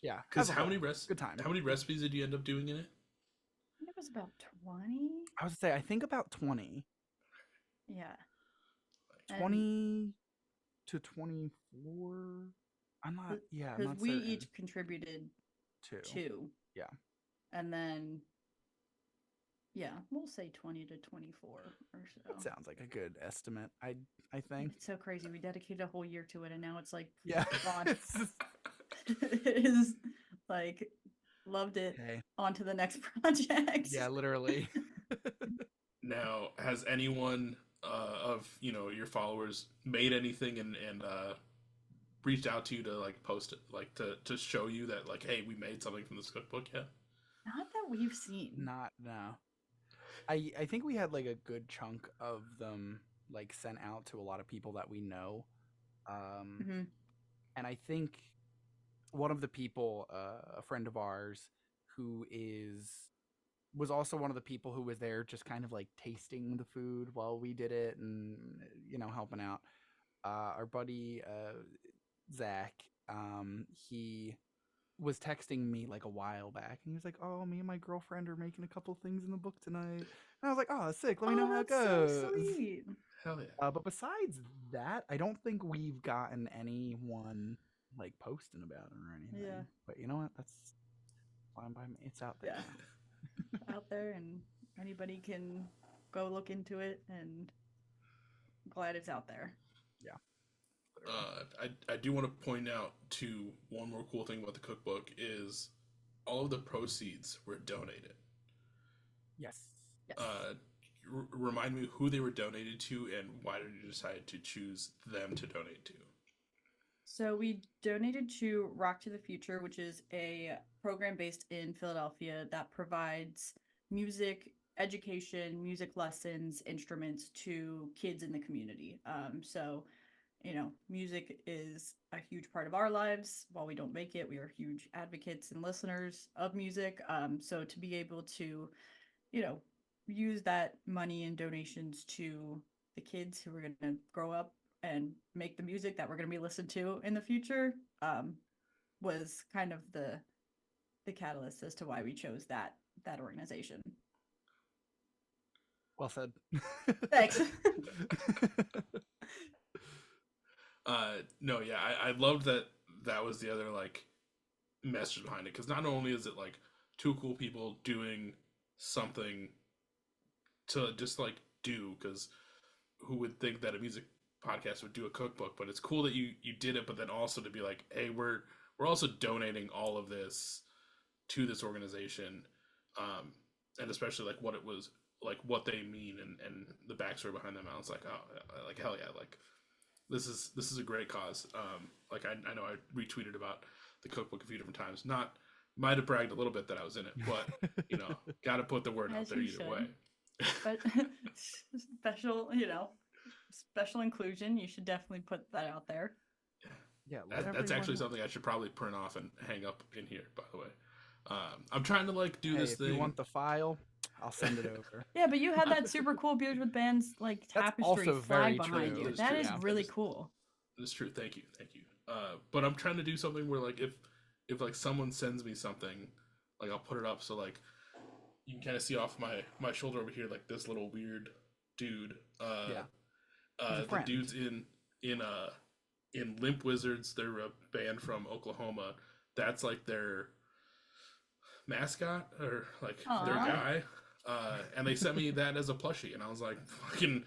yeah, Because as a whole, good time. how many recipes did you end up doing in it? I think it was about 20. I would say I think about 20, Yeah. And 20 to 24. I'm not. Yeah, I'm because not we certain. each contributed two. Yeah. And then, yeah, we'll say 20 to 24 or so. That sounds like a good estimate. I think. It's so crazy. We dedicated a whole year to it, and now it's like Yeah. gone. It is like loved it. Hey. On to the next project. Yeah, literally. Now, has anyone of your followers made anything and reached out to you to like post it, like to show you that like, hey, we made something from this cookbook yet? Not that we've seen. Not no. I think we had like a good chunk of them like sent out to a lot of people that we know. Mm-hmm. And I think one of the people, a friend of ours, who was also one of the people who was there just kind of like tasting the food while we did it and helping out. Our buddy Zach, he was texting me like a while back and he was like, oh, me and my girlfriend are making a couple things in the book tonight. And I was like, oh, sick, let me know how it goes. So sweet. Hell yeah. But besides that, I don't think we've gotten anyone like posting about it or anything. Yeah. But you know what? That's fine by me. It's out there. Yeah. Out there, and anybody can go look into it, and I'm glad it's out there. Yeah. I do want to point out to one more cool thing about the cookbook is all of the proceeds were donated. Yes. Yes. Uh, Remind me who they were donated to and why did you decide to choose them to donate to? So we donated to Rock to the Future, which is a program based in Philadelphia that provides music education, music lessons, instruments to kids in the community. Music is a huge part of our lives. While we don't make it, we are huge advocates and listeners of music. So to be able to, you know, use that money and donations to the kids who are going to grow up and make the music that we're going to be listened to in the future, was kind of the catalyst as to why we chose that organization. Well said. Thanks. No, yeah, I loved that. That was the other like message behind it because not only is it like two cool people doing something to just like do because who would think that a music podcast would do a cookbook, but it's cool that you did it, but then also to be like, hey, we're also donating all of this to this organization, um and especially like what it was, like what they mean and the backstory behind them. I was like, oh, like hell yeah, like this is a great cause. Like I know I retweeted about the cookbook a few different times. Not might have bragged a little bit that I was in it, but got to put the word out As there you either way. should. But special, special inclusion. You should definitely put that out there. Yeah, let That's everyone actually know. something I should probably print off and hang up in here. By the way, I'm trying to like do Hey, this if you thing. want the file, I'll send it over. Yeah, but you had that super cool Beers with Bands like That's tapestry also flag very behind true. you. That is That true. is Yeah. That really is cool. that is true. Thank you, thank you. But I'm trying to do something where like if like someone sends me something, like I'll put it up so like you can kind of see off my shoulder over here like this little weird dude. Yeah. He's a The friend. dudes in uh in Limp Wizards. They're a band from Oklahoma. That's like their mascot or like their Aw, guy. And they sent me that as a plushie, and I was like, fucking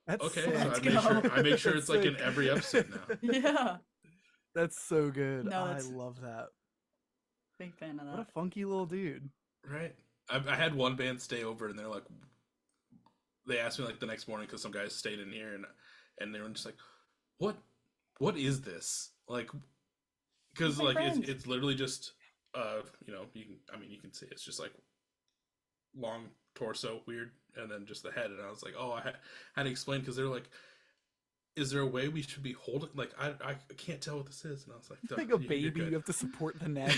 That's okay. sick. So let's go. I make sure That's it's like sick. in every episode now, Yeah. That's so good. No, I that's love that. big fan of What a that. funky little dude. right? I had one band stay over, and they're like, they asked me like the next morning because some guys stayed in here, and they were just like, what what is this like? He's Because my like friend. it's literally just you can, I mean, you can see it's just like long torso, weird, and then just the head. And I was like, oh, had to explain because they're like, is there a way we should be holding? Like, I can't tell what this is. And I was like, It's "Duh, like a you're baby. good." You have to support the neck.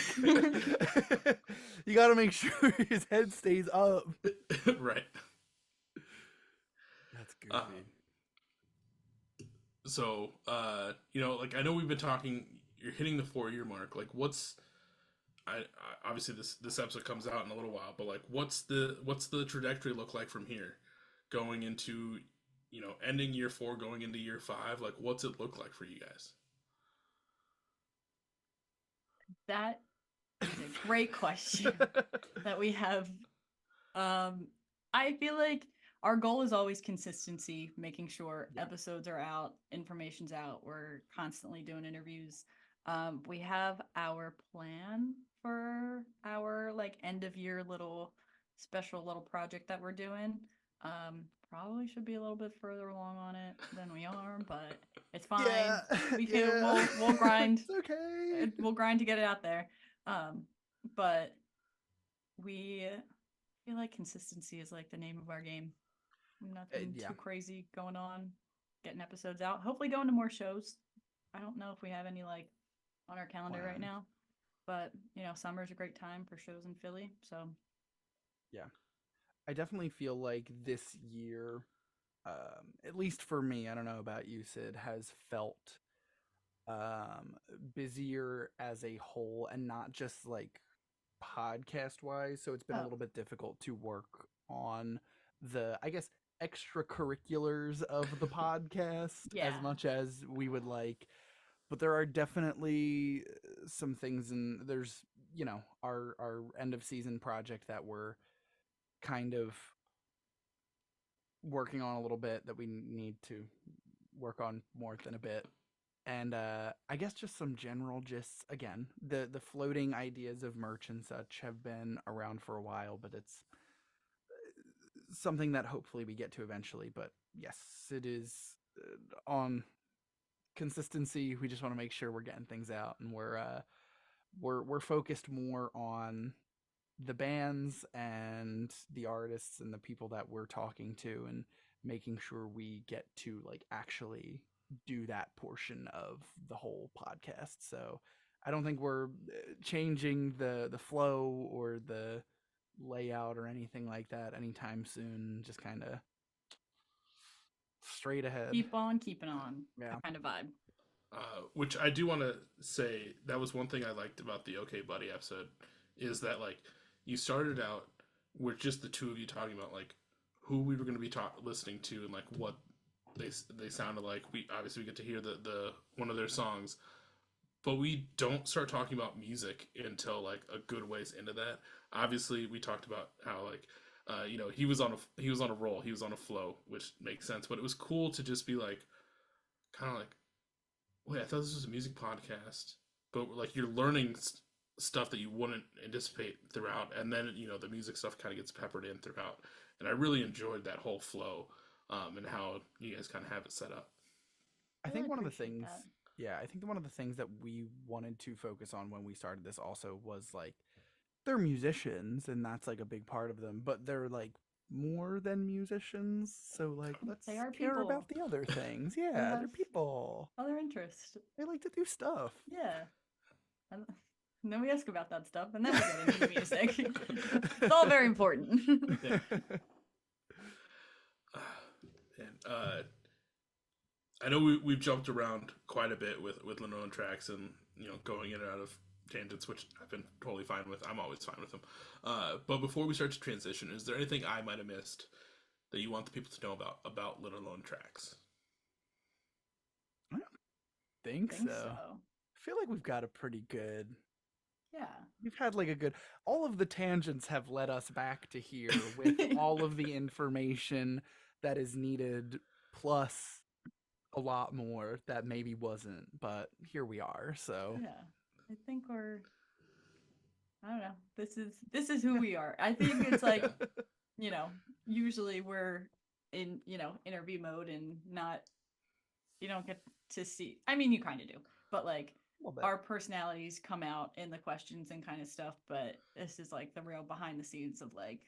You got to make sure his head stays up. Right. That's Uh, goofy. so, like I know we've been talking. You're hitting the 4 year mark. Like, I obviously this episode comes out in a little while, but like, what's the trajectory look like from here, going into, ending year 4, going into year 5? Like, what's it look like for you guys? That is a great question that we have. I feel like our goal is always consistency, making sure Yeah. episodes are out, information's out. We're constantly doing interviews. We have our plan for our like end of year little special little project that we're doing. Probably should be a little bit further along on it than we are, but it's fine. Yeah. We can Yeah. we'll grind. It's okay. We'll grind to get it out there. But we feel like consistency is like the name of our game. Nothing Yeah. too crazy going on. Getting episodes out. Hopefully going to more shows. I don't know if we have any like on our calendar right Planned. now, but summer's a great time for shows in Philly. So Yeah. I definitely feel like this year, at least for me, I don't know about you, Sid, has felt busier as a whole and not just like podcast wise. So it's been a oh little bit difficult to work on the, I guess, extracurriculars of the podcast as yeah, much as we would like. But there are definitely some things, and there's, our end of season project that we're kind of working on a little bit that we need to work on more than a bit. And I guess just some general, just again, the floating ideas of merch and such have been around for a while, but it's something that hopefully we get to eventually. But yes, it is on consistency. We just want to make sure we're getting things out, and we're focused more on the bands and the artists and the people that we're talking to, and making sure we get to like actually do that portion of the whole podcast. So I don't think we're changing the flow or the layout or anything like that anytime soon. Just kind of straight ahead. Keep on keeping on. Yeah. Kind of vibe. Which I do want to say, that was one thing I liked about the Okay Buddy episode, is that like you started out with just the two of you talking about like who we were going to be listening to and like what they sounded like. We obviously we get to hear the one of their songs, but we don't start talking about music until like a good ways into that. Obviously, we talked about how like he was on a roll, he was on a flow, which makes sense. But it was cool to just be like, kind of like, wait, I thought this was a music podcast, but like you're learning stuff that you wouldn't anticipate throughout, and then the music stuff kind of gets peppered in throughout, and I really enjoyed that whole flow, and how you guys kind of have it set up. I think one of the appreciate things, that. yeah, I think one of the things that we wanted to focus on when we started this also was like they're musicians, and that's like a big part of them, but they're like more than musicians. So like let's They are care about people. the other things. They Yeah, they're have people. other interests. They like to do stuff. Yeah. And then we ask about that stuff, and then we get into the music. It's all very important. Yeah. And I know we've jumped around quite a bit with Linoleum Tracks, and going in and out of tangents, which I've been totally fine with. I'm always fine with them. But before we start to transition, is there anything I might have missed that you want the people to know about Linoleum Tracks? I don't think Think so. so. I feel like we've got a pretty good. Yeah. We've had like a good. All of the tangents have led us back to here with all of the information that is needed, plus a lot more that maybe wasn't, but here we are. So Yeah. I think I don't know. This is who we are. I think it's like, usually we're in, interview mode and not you don't get to see. I mean, you kind of do. But like a little bit. our personalities come out in the questions and kind of stuff, but this is like the real behind the scenes of like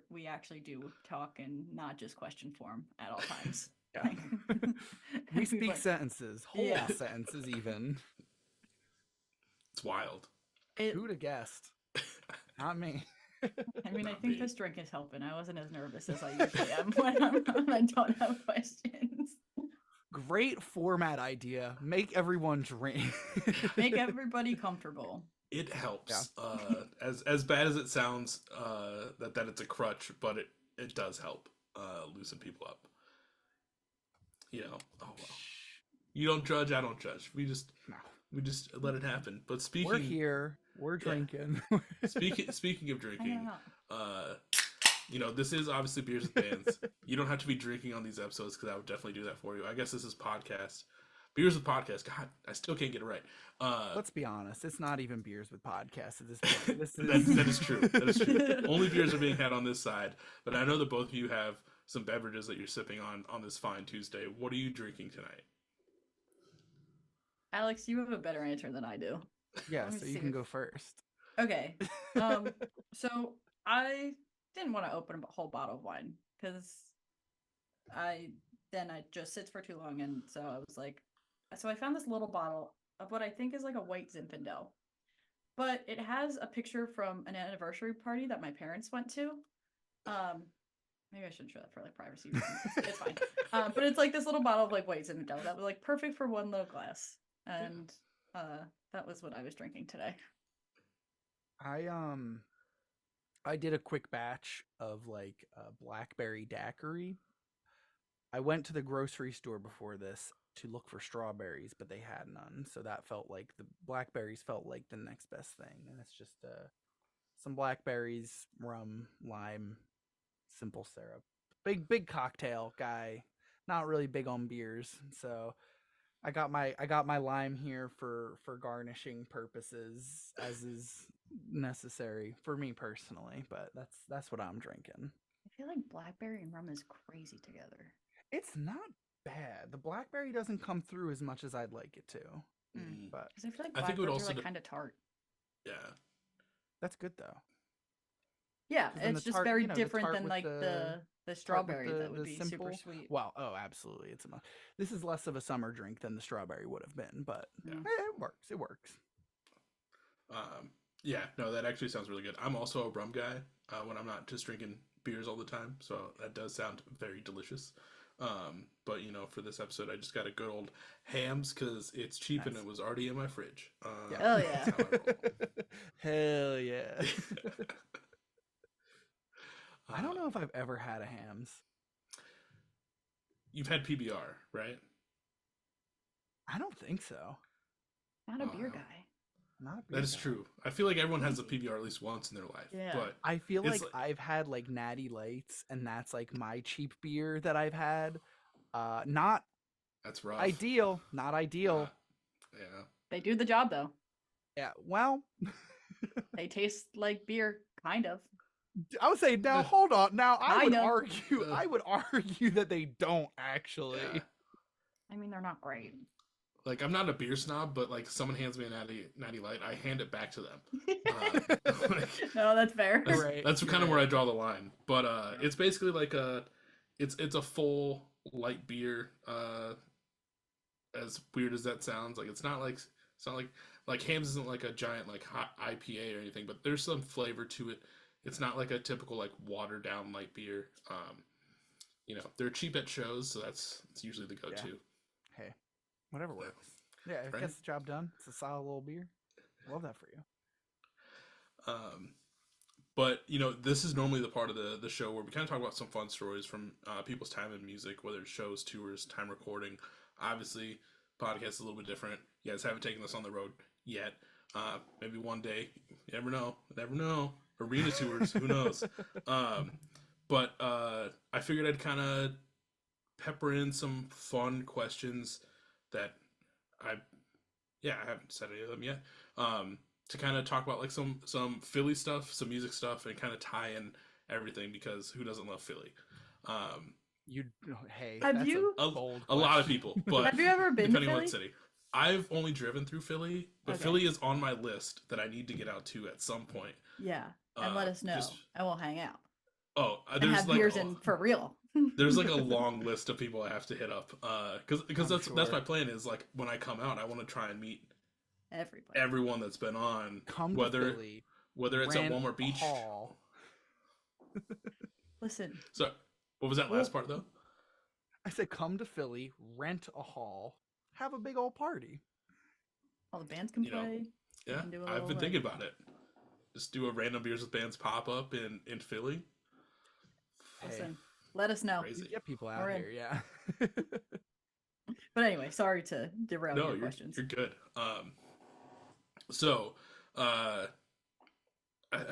we actually do talk and not just question form at all times. Yeah. We We've, speak like, sentences, whole Yeah. sentences even. It's wild. Who'd have guessed? Not me. I mean, I Not think me. this drink is helping. I wasn't as nervous as I usually am when I don't have questions. Great format idea. Make everyone drink. Make everybody comfortable. It helps. As bad as it sounds, that it's a crutch, but it does help loosen people up. Oh well. You don't judge, I don't judge. We just let it happen. But speaking, We're here. We're drinking. speaking of drinking, this is obviously Beers with Bands. You don't have to be drinking on these episodes because I would definitely do that for you. I guess this is podcast. Beers with Podcast. God, I still can't get it right. Let's be honest. It's not even Beers with Podcast at this point. This is... that is true. That is true. Only beers are being had on this side. But I know that both of you have some beverages that you're sipping on this fine Tuesday. What are you drinking tonight? Alex, you have a better answer than I do. Yeah, Let me so you see can if- go first. Okay. So I didn't want to open a whole bottle of wine because it just sits for too long, and so I was like, so I found this little bottle of what I think is like a white Zinfandel, but it has a picture from an anniversary party that my parents went to. Maybe I shouldn't show that for like privacy reasons. It's fine. But it's like this little bottle of like white Zinfandel that was like perfect for one little glass, and that was what I was drinking today. I did a quick batch of like blackberry daiquiri. I went to the grocery store before this to look for strawberries, but they had none. So that felt like the blackberries felt like the next best thing. And it's just some blackberries, rum, lime, simple syrup. Big cocktail guy. Not really big on beers. So I got my lime here for garnishing purposes, as is necessary for me personally, but that's what I'm drinking. feel like blackberry and rum is crazy together. It's not bad. The blackberry doesn't come through as much as I'd like it to, Mm. but Because I feel like I think it would blackbirds are also like kind of tart. yeah. that's good though. Yeah, 'Cause then it's the just tart, very you know, the different tart than with like the tart with strawberry that would be super simple. sweet. Well, oh, absolutely, it's a must. This is less of a summer drink than the strawberry would have been, but Yeah. it works. It works. Yeah, no, that actually sounds really good. I'm also a rum guy when I'm not just drinking beers all the time, so that does sound very delicious. But you know, for this episode, I just got a good old hams because it's cheap and Nice. it was already in my fridge. Yeah. Hell yeah. That's how I roll. Hell yeah. I don't Uh, know if I've ever had a hams. You've had PBR, right? I don't think so. Not a beer Wow. guy. I'm not a beer That is guy. true. I feel like everyone has a PBR at least once in their life. Yeah. But I feel it's like I've had like Natty Lights, and that's like my cheap beer that I've had. Not that's rough. ideal. Not ideal. Yeah. They do the job though. Yeah. Well, They taste like beer, kind of. I would say now. Hold on. Now I would Kinda. argue. I would argue that they don't actually. Yeah. I mean, they're not great. Like I'm not a beer snob, but like someone hands me a natty light, I hand it back to them. Like, No, that's fair. that's, Right, that's you're kind of right. where I draw the line. But it's basically like it's a full light beer. As weird as that sounds, like it's not like Hams isn't like a giant like hot IPA or anything, but there's some flavor to it. It's not like a typical like watered down light beer. You know, they're cheap at shows, so that's usually the go-to. Hey, whatever works. Yeah, it Right? gets the job done. It's a solid little beer. Love that for you. But you know, this is normally the part of the show where we kind of talk about some fun stories from people's time in music, whether it's shows, tours, time recording. Obviously, podcast is a little bit different. You guys haven't taken us on the road yet. Maybe one day. You never know. Never know. Arena tours. Who knows? But I figured I'd kind of pepper in some fun questions that I haven't said any of them yet. To kind of talk about like some Philly stuff, some music stuff, and kind of tie in everything because who doesn't love Philly? Hey, Have that's you- a bold A lot of question. people, but Have you ever been to depending on Philly? what city. I've only driven through Philly, but Okay. Philly is on my list that I need to get out to at some point. Yeah, and let us know, just- and we'll hang out Oh, and there's have like beers in for real. there's like a long list of people I have to hit up. Because I'm that's my sure. plan is like when I come out, I want to try and meet Everybody. everyone that's been on, Come to whether Philly. it's at rent Walmart a Beach. hall. Listen, So, what was that last part though? I said, come to Philly, rent a hall, have a big old party. all the bands can You know, play. Yeah, can do a I've little, been like- thinking about it. Just do a random beers with bands pop up in Philly. Hey, Listen, let us know. Crazy. you get people out We're in. here, yeah. But anyway, sorry to derail No, your you're questions. you're good. So, I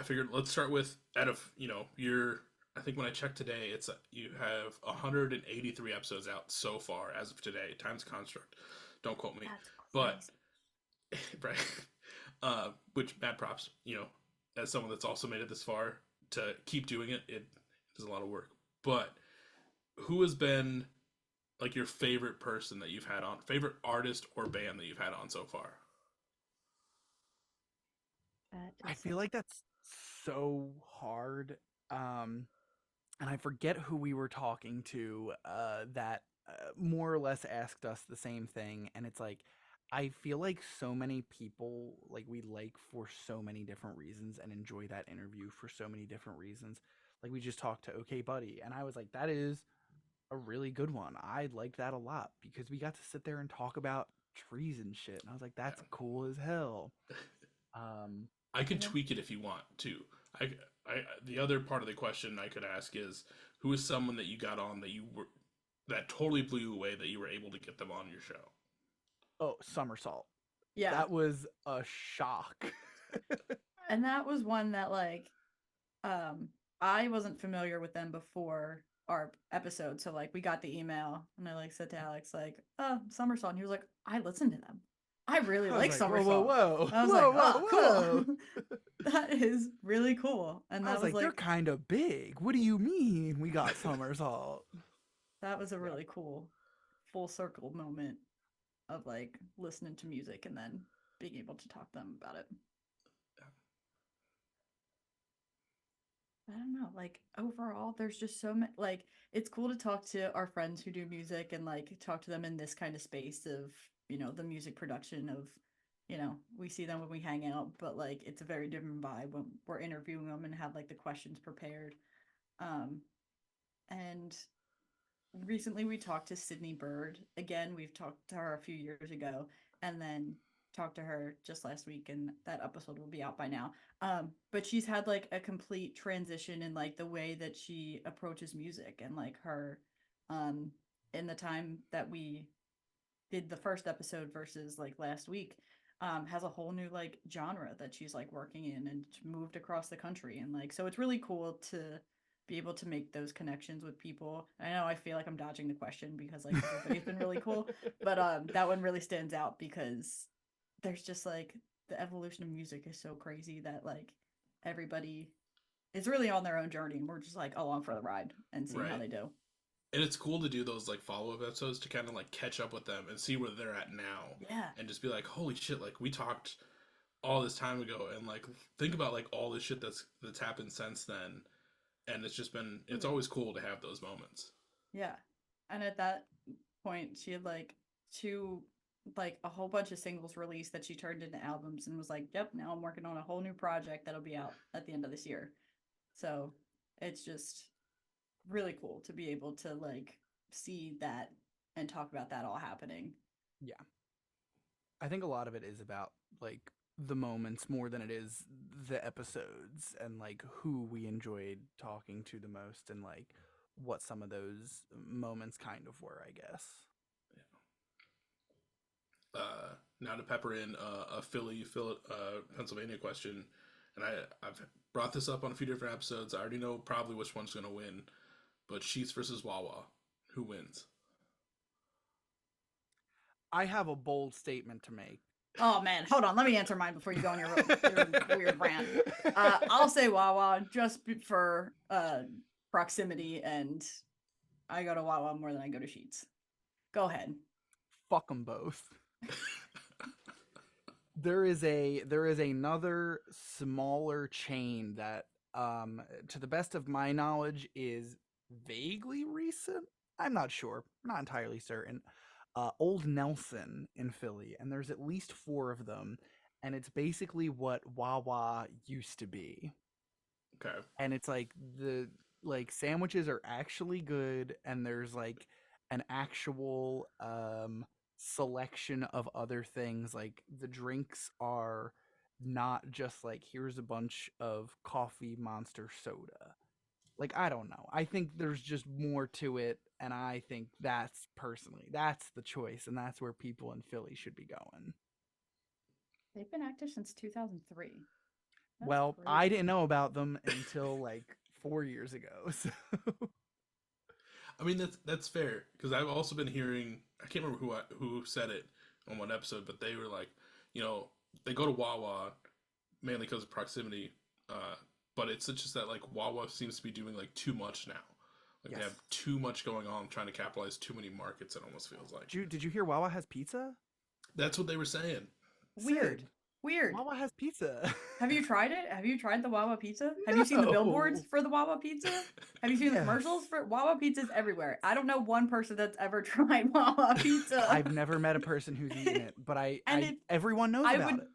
figured let's start with out of your. I think when I checked today, it's you have 183 episodes out so far as of today. Times construct. Don't quote me. That's But crazy. right, which mad props. You know, as someone that's also made it this far to keep doing it, it is a lot of work. But who has been like your favorite person that you've had on, favorite artist or band that you've had on so far? That I is feel like that's so hard. And I forget who we were talking to that more or less asked us the same thing. And it's like, I feel like so many people, like we like for so many different reasons and enjoy that interview for so many different reasons. Like we just talked to OK Buddy, and I was like, that is a really good one. I liked that a lot because we got to sit there and talk about trees and shit. And I was like, that's Yeah. cool as hell. I could Yeah. tweak it if you want to. The other part of the question I could ask is who is someone that you got on that totally blew you away that you were able to get them on your show? Oh, Somersault. yeah. That was a shock. And that was one that like I wasn't familiar with them before our episode. So like we got the email and I like said to Alex, like, oh, Somersault. And he was like, I listened to them. I really I was like like, summer whoa, whoa, songs. whoa, I was whoa, like, whoa, oh, whoa. cool. That is really cool. And I that was was like, they're like, kind of big. What do you mean we got summer salt? that was a Yeah. really cool full circle moment of like listening to music and then being able to talk to them about it. I don't know, like overall, there's just so many. Like, it's cool to talk to our friends who do music and like talk to them in this kind of space of, the music production of, we see them when we hang out, but like it's a very different vibe when we're interviewing them and have like the questions prepared. Um, and recently we talked to Sydney Bird. Again, we've talked to her a few years ago and then talked to her just last week, and that episode will be out by now. But she's had like a complete transition in like the way that she approaches music, and like her um in the time that we did the first episode versus like last week, has a whole new like genre that she's like working in and moved across the country, and like so it's really cool to be able to make those connections with people. I know I feel like I'm dodging the question because like everybody's been really cool, but that one really stands out because there's just like the evolution of music is so crazy that like everybody is really on their own journey, and we're just like along for the ride and seeing how Right. they do. And it's cool to do those like follow up episodes to kind of like catch up with them and see where they're at now, Yeah. and just be like, holy shit, like we talked all this time ago, and like think about like all this shit that's happened since then, and it's always cool to have those moments. Yeah. And at that point, she had like two, like a whole bunch of singles released that she turned into albums and was like, yep, now I'm working on a whole new project that'll be out at the end of this year. So it's just really cool to be able to like see that and talk about that all happening. Yeah. I think a lot of it is about like the moments more than it is the episodes and like who we enjoyed talking to the most and like what some of those moments kind of were, I guess. Now to pepper in a Pennsylvania question, and I've brought this up on a few different episodes. I already know probably which one's going to win, but Sheets versus Wawa, who wins? I have a bold statement to make. Oh man, hold on. Let me answer mine before you go on your weird rant. I'll say Wawa just for proximity, and I go to Wawa more than I go to Sheets. Go ahead. Fuck them both. There is another smaller chain that to the best of my knowledge is vaguely recent. I'm not sure. I'm not entirely certain. Old Nelson in Philly, and there's at least 4 of them, and it's basically what Wawa used to be. Okay. And it's like the like sandwiches are actually good, and there's like an actual selection of other things. Like the drinks are not just like here's a bunch of coffee monster soda. Like I don't know. I think there's just more to it, and I think that's the choice, and that's where people in Philly should be going. They've been active since 2003. That's Well, I crazy. didn't know about them until like 4 years ago. So I mean that's fair because I've also been hearing, I can't remember who said it on one episode, but they were like, you know, they go to Wawa mainly because of proximity, uh, but it's just that like Wawa seems to be doing like too much now. Like yes. they have too much going on, trying to capitalize too many markets. It almost feels like. Did you hear Wawa has pizza? That's what they were saying. Weird. Sid, Weird. Wawa has pizza. Have you tried it? Have you tried the Wawa pizza? Have you seen the billboards No. for the Wawa pizza? Have you seen the Yes. commercials for Wawa pizza's everywhere? I don't know one person that's ever tried Wawa pizza. I've never met a person who's eaten it, but And everyone knows I about would it.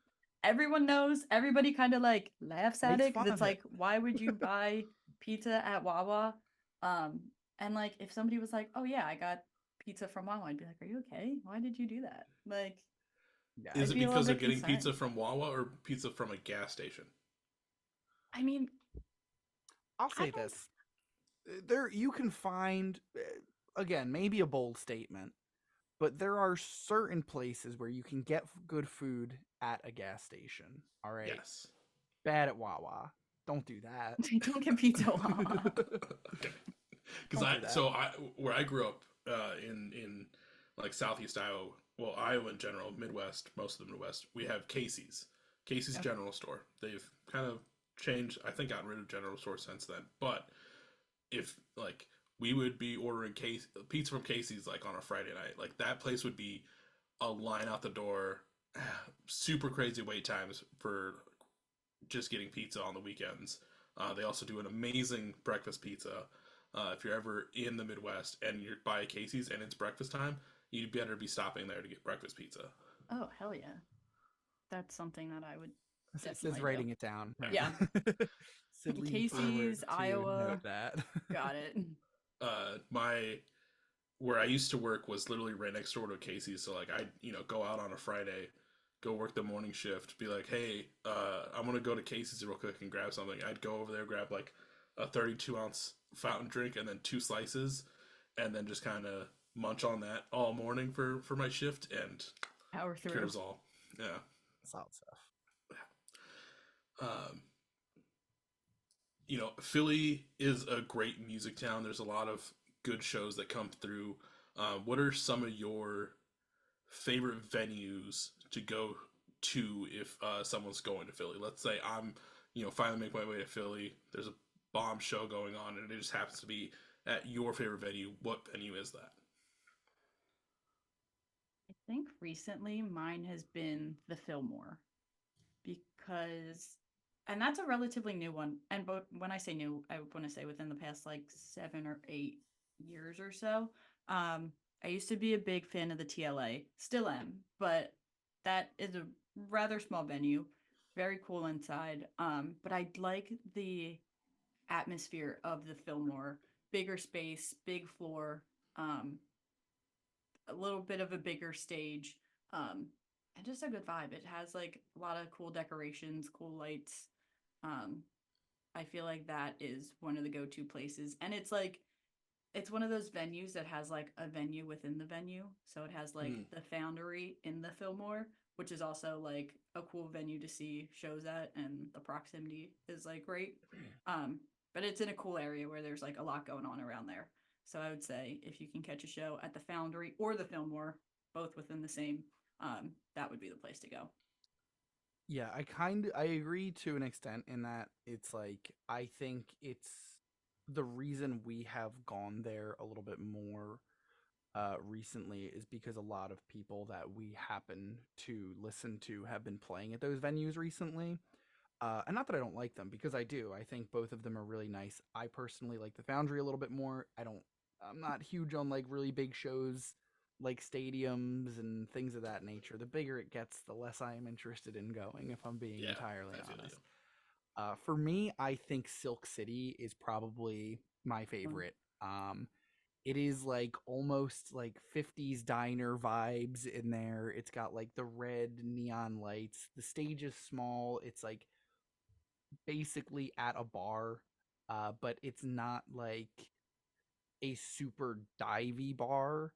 everyone knows, everybody kind of like laughs at Makes it because fun it's of it. like, why would you buy pizza at Wawa? Um, and like if somebody was like, oh yeah, I got pizza from Wawa, I'd be like, are you okay? Why did you do that? Like, Yeah. Is I'd it be a little because they're bit getting concerned. pizza from Wawa or pizza from a gas station? I mean, I'll I say don't. this. There you can find again, maybe a bold statement, but there are certain places where you can get good food at a gas station. All right. Yes. Bad at Wawa. Don't do that. Don't get pizza at Wawa. Okay. Because Don't do that. where I grew up in like Southeast Iowa, well, Iowa in general, Midwest, most of the Midwest, we have Casey's Okay. General Store. They've kind of changed, I think, gotten rid of General Store since then. But if like we would be ordering pizza from Casey's like on a Friday night, like that place would be a line out the door, super crazy wait times for just getting pizza on the weekends. They also do an amazing breakfast pizza. If you're ever in the Midwest and you're by Casey's and it's breakfast time, you'd better be stopping there to get breakfast pizza. Oh, hell yeah. That's something that I would Says definitely do. writing it down. Yeah. Said lean forward Casey's, to note Iowa. that. Got it. My where I used to work was literally right next door to Casey's, so like I go out on a Friday, go work the morning shift, be like, hey, I'm gonna go to Casey's real quick and grab something. I'd go over there, grab like a 32-ounce fountain drink and then two slices, and then just kind of munch on that all morning for my shift, and Power through. cures all. Yeah. Solid stuff. Um, Philly is a great music town. There's a lot of good shows that come through. What are some of your favorite venues to go to if someone's going to Philly? Let's say I'm, finally make my way to Philly. There's a bomb show going on, and it just happens to be at your favorite venue. What venue is that? I think recently mine has been the Fillmore because, and that's a relatively new one. And but when I say new, I want to say within the past like 7 or 8 years or so. I used to be a big fan of the TLA, still am, but that is a rather small venue, very cool inside. But I like the atmosphere of the Fillmore, bigger space, big floor. Um, a little bit of a bigger stage, um, and just a good vibe. It has like a lot of cool decorations, cool lights. Um, I feel like that is one of the go-to places, and it's like it's one of those venues that has like a venue within the venue. So it has like Hmm. the Foundry in the Fillmore, which is also like a cool venue to see shows at, and the proximity is like great. Um, but it's in a cool area where there's like a lot going on around there. So I would say if you can catch a show at the Foundry or the Fillmore, both within the same, that would be the place to go. Yeah, I agree to an extent in that it's like I think it's the reason we have gone there a little bit more recently is because a lot of people that we happen to listen to have been playing at those venues recently. And not that I don't like them, because I do. I think both of them are really nice. I personally like the Foundry a little bit more. I'm not huge on like really big shows like stadiums and things of that nature. The bigger it gets, the less I am interested in going, if I'm being Yeah, entirely I feel you. honest. For me, I think Silk City is probably my Um, favorite. It is like almost like 50s diner vibes in there. It's got like the red neon lights. The stage is small. It's like basically at a bar, but it's not like a super divey bar.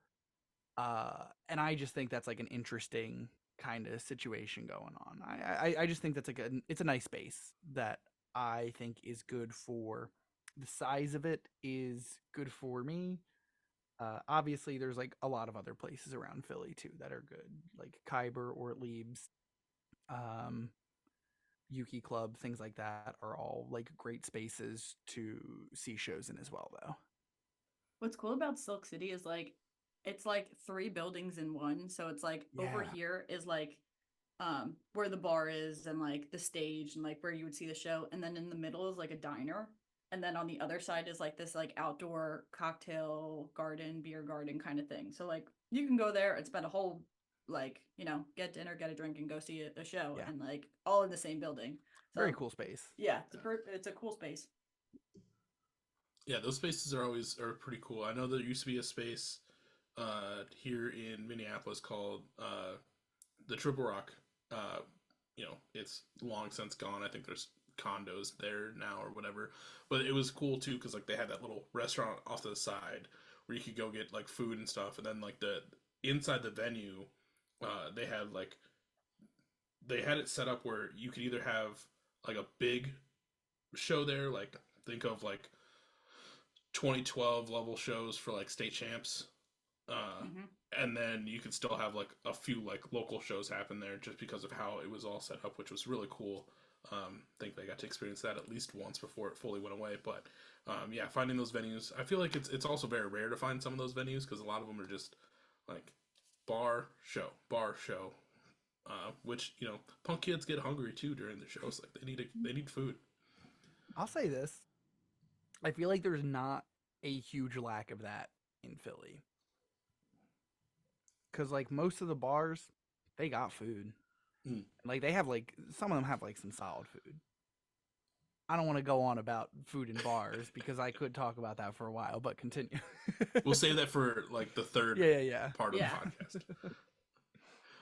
And I just think that's like an interesting kind of situation going on. I just think that's like it's a nice space that I think is good for the size of it is good for me. Obviously, there's like a lot of other places around Philly too that are good, like Khyber or Leibs. Um, Yuki Club, things like that are all like great spaces to see shows in as well, though. What's cool about Silk City is like it's like three buildings in one. So it's like over Yeah, here is like where the bar is and like the stage and like where you would see the show, and then in the middle is like a diner, and then on the other side is like this like outdoor cocktail garden, beer garden kind of thing. So like you can go there and spend a whole like get dinner, get a drink, and go see a show, yeah, and like all in the same building. very So cool space. yeah, it's a cool space. Yeah, those spaces are pretty cool. I know there used to be a space here in Minneapolis called the Triple Rock. It's long since gone. I think there's condos there now or whatever. But it was cool too because like they had that little restaurant off to the side where you could go get like food and stuff, and then like the inside the venue, they had like they had it set up where you could either have like a big show there, like think of like 2012 level shows for like state champs, uh, Hmm. and then you could still have like a few like local shows happen there just because of how it was all set up, which was really cool. I think they got to experience that at least once before it fully went away. But yeah, finding those venues, I feel like it's also very rare to find some of those venues because a lot of them are just like bar show, which punk kids get hungry too during the shows. Like they need food. I'll say this. I feel like there's not a huge lack of that in Philly. Cause like most of the bars, they got food. Mm. Like they have like some of them have like some solid food. I don't want to go on about food in bars because I could talk about that for a while, but continue. We'll save that for like the third yeah. part of Yeah. the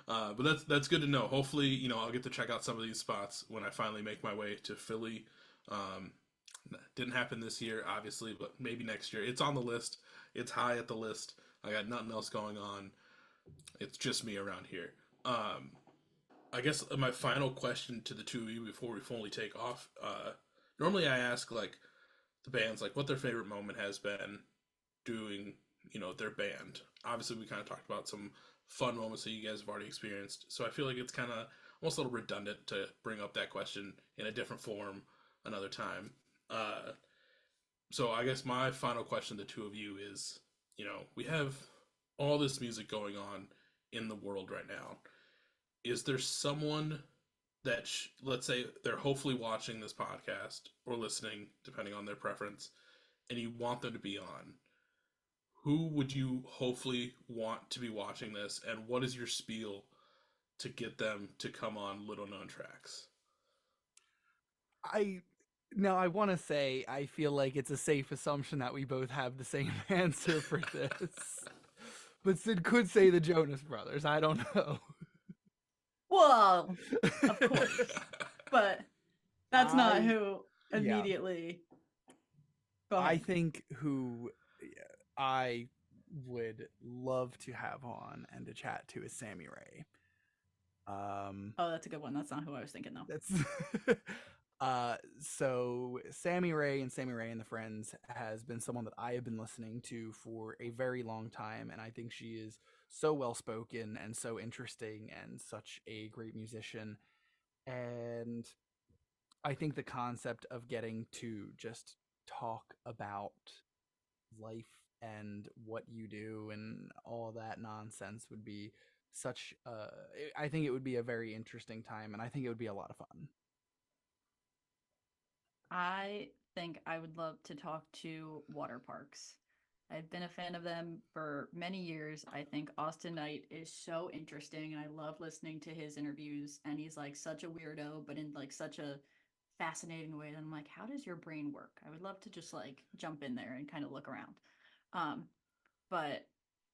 podcast. But that's good to know. Hopefully, I'll get to check out some of these spots when I finally make my way to Philly. Um, didn't happen this year, obviously, but maybe next year. It's on the list. It's high at the list. I got nothing else going on. It's just me around here. I guess my final question to the two of you before we fully take off. Normally, I ask like the bands like what their favorite moment has been doing, their band. Obviously, we kind of talked about some fun moments that you guys have already experienced. So I feel like it's kind of almost a little redundant to bring up that question in a different form another time. So I guess my final question to the two of you is, we have all this music going on in the world right now. Is there someone that, let's say, they're hopefully watching this podcast or listening, depending on their preference, and you want them to be on? Who would you hopefully want to be watching this, and what is your spiel to get them to come on Little Known Tracks? I want to say I feel like it's a safe assumption that we both have the same answer for this. But Sid could say the Jonas Brothers. I don't know. Well, of course, but that's not who yeah. immediately. Go ahead. I think who I would love to have on and to chat to is Sammy Ray. Oh, that's a good one. That's not who I was thinking though. That's so Sammy Ray and Sammy Ray and the Friends has been someone that I have been listening to for a very long time, and I think she is so well spoken and so interesting and such a great musician. And I think the concept of getting to just talk about life and what you do and all that nonsense would be such I think it would be a very interesting time, and I think it would be a lot of fun. I think I would love to talk to water parks. I've been a fan of them for many years. I think Austin Knight is so interesting, and I love listening to his interviews. And he's like such a weirdo, but in like such a fascinating way. And I'm like, how does your brain work? I would love to just like jump in there and kind of look around. But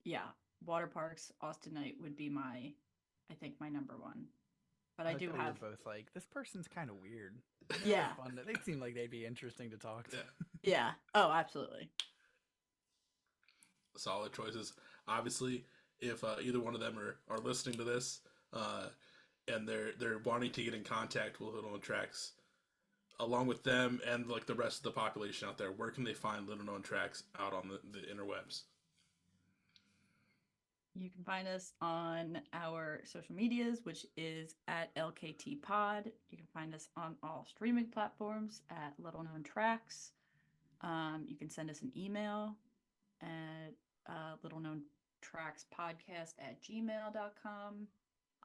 yeah, water parks, Austin Knight would be I think my number one. But I like do we have were both like, this person's kind of weird. Yeah. Fun. They seem like they'd be interesting to talk to. Yeah. Oh, absolutely. Solid choices. Obviously, if either one of them are listening to this, and they're wanting to get in contact with Little Known Tracks, along with them and like the rest of the population out there, where can they find Little Known Tracks out on the interwebs? You can find us on our social medias, which is at LKT Pod. You can find us on all streaming platforms at Little Known Tracks. You can send us an email at Little Known Tracks Podcast at gmail.com.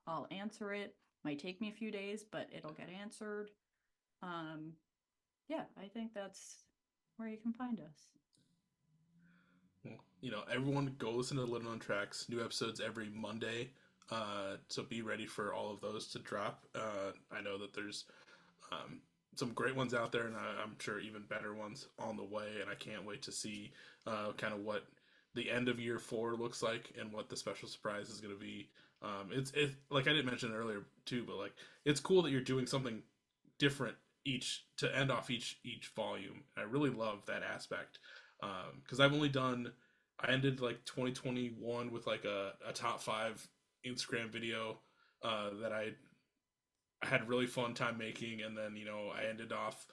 I'll answer it. Might take me a few days, but it'll get answered. Yeah, I think that's where you can find us. Everyone go listen to Little Known Tracks. New episodes every Monday. So be ready for all of those to drop. I know that there's some great ones out there, and I'm sure even better ones on the way. And I can't wait to see kind of what the end of year 4 looks like and what the special surprise is going to be. It's like I didn't mention earlier too, but like it's cool that you're doing something different each to end off each volume. I really love that aspect because I ended like 2021 with like a top 5 Instagram video that I had a really fun time making, and then I ended off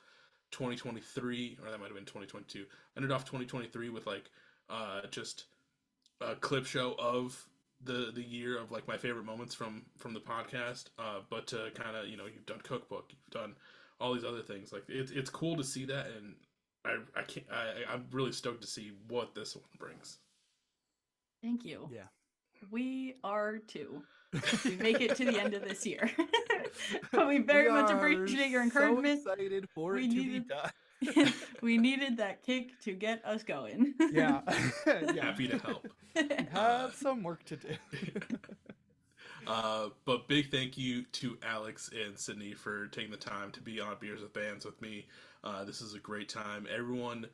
2023, or that might have been 2022. I ended off 2023 with like just a clip show of the year of like my favorite moments from the podcast, but to kind of, you've done cookbook, you've done all these other things. Like it's cool to see that, and I can't I'm really stoked to see what this one brings. Thank you. Yeah. We are too. We make it to the end of this year. But we very much appreciate your encouragement. So excited for We it to be needed- done. We needed that kick to get us going. Yeah. Yeah. Happy to help. We have some work to do. But big thank you to Alex and Sydney for taking the time to be on Beers with Bands with me. This is a great time. Everyone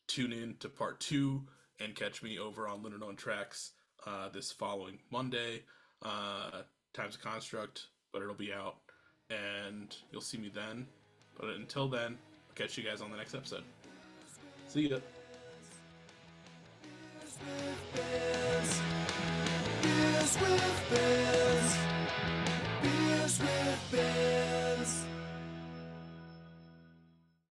tune in to part 2 and catch me over on Little Known Tracks this following Monday. Time's a Construct, but it'll be out, and you'll see me then. But until then, I'll catch you guys on the next episode. See ya.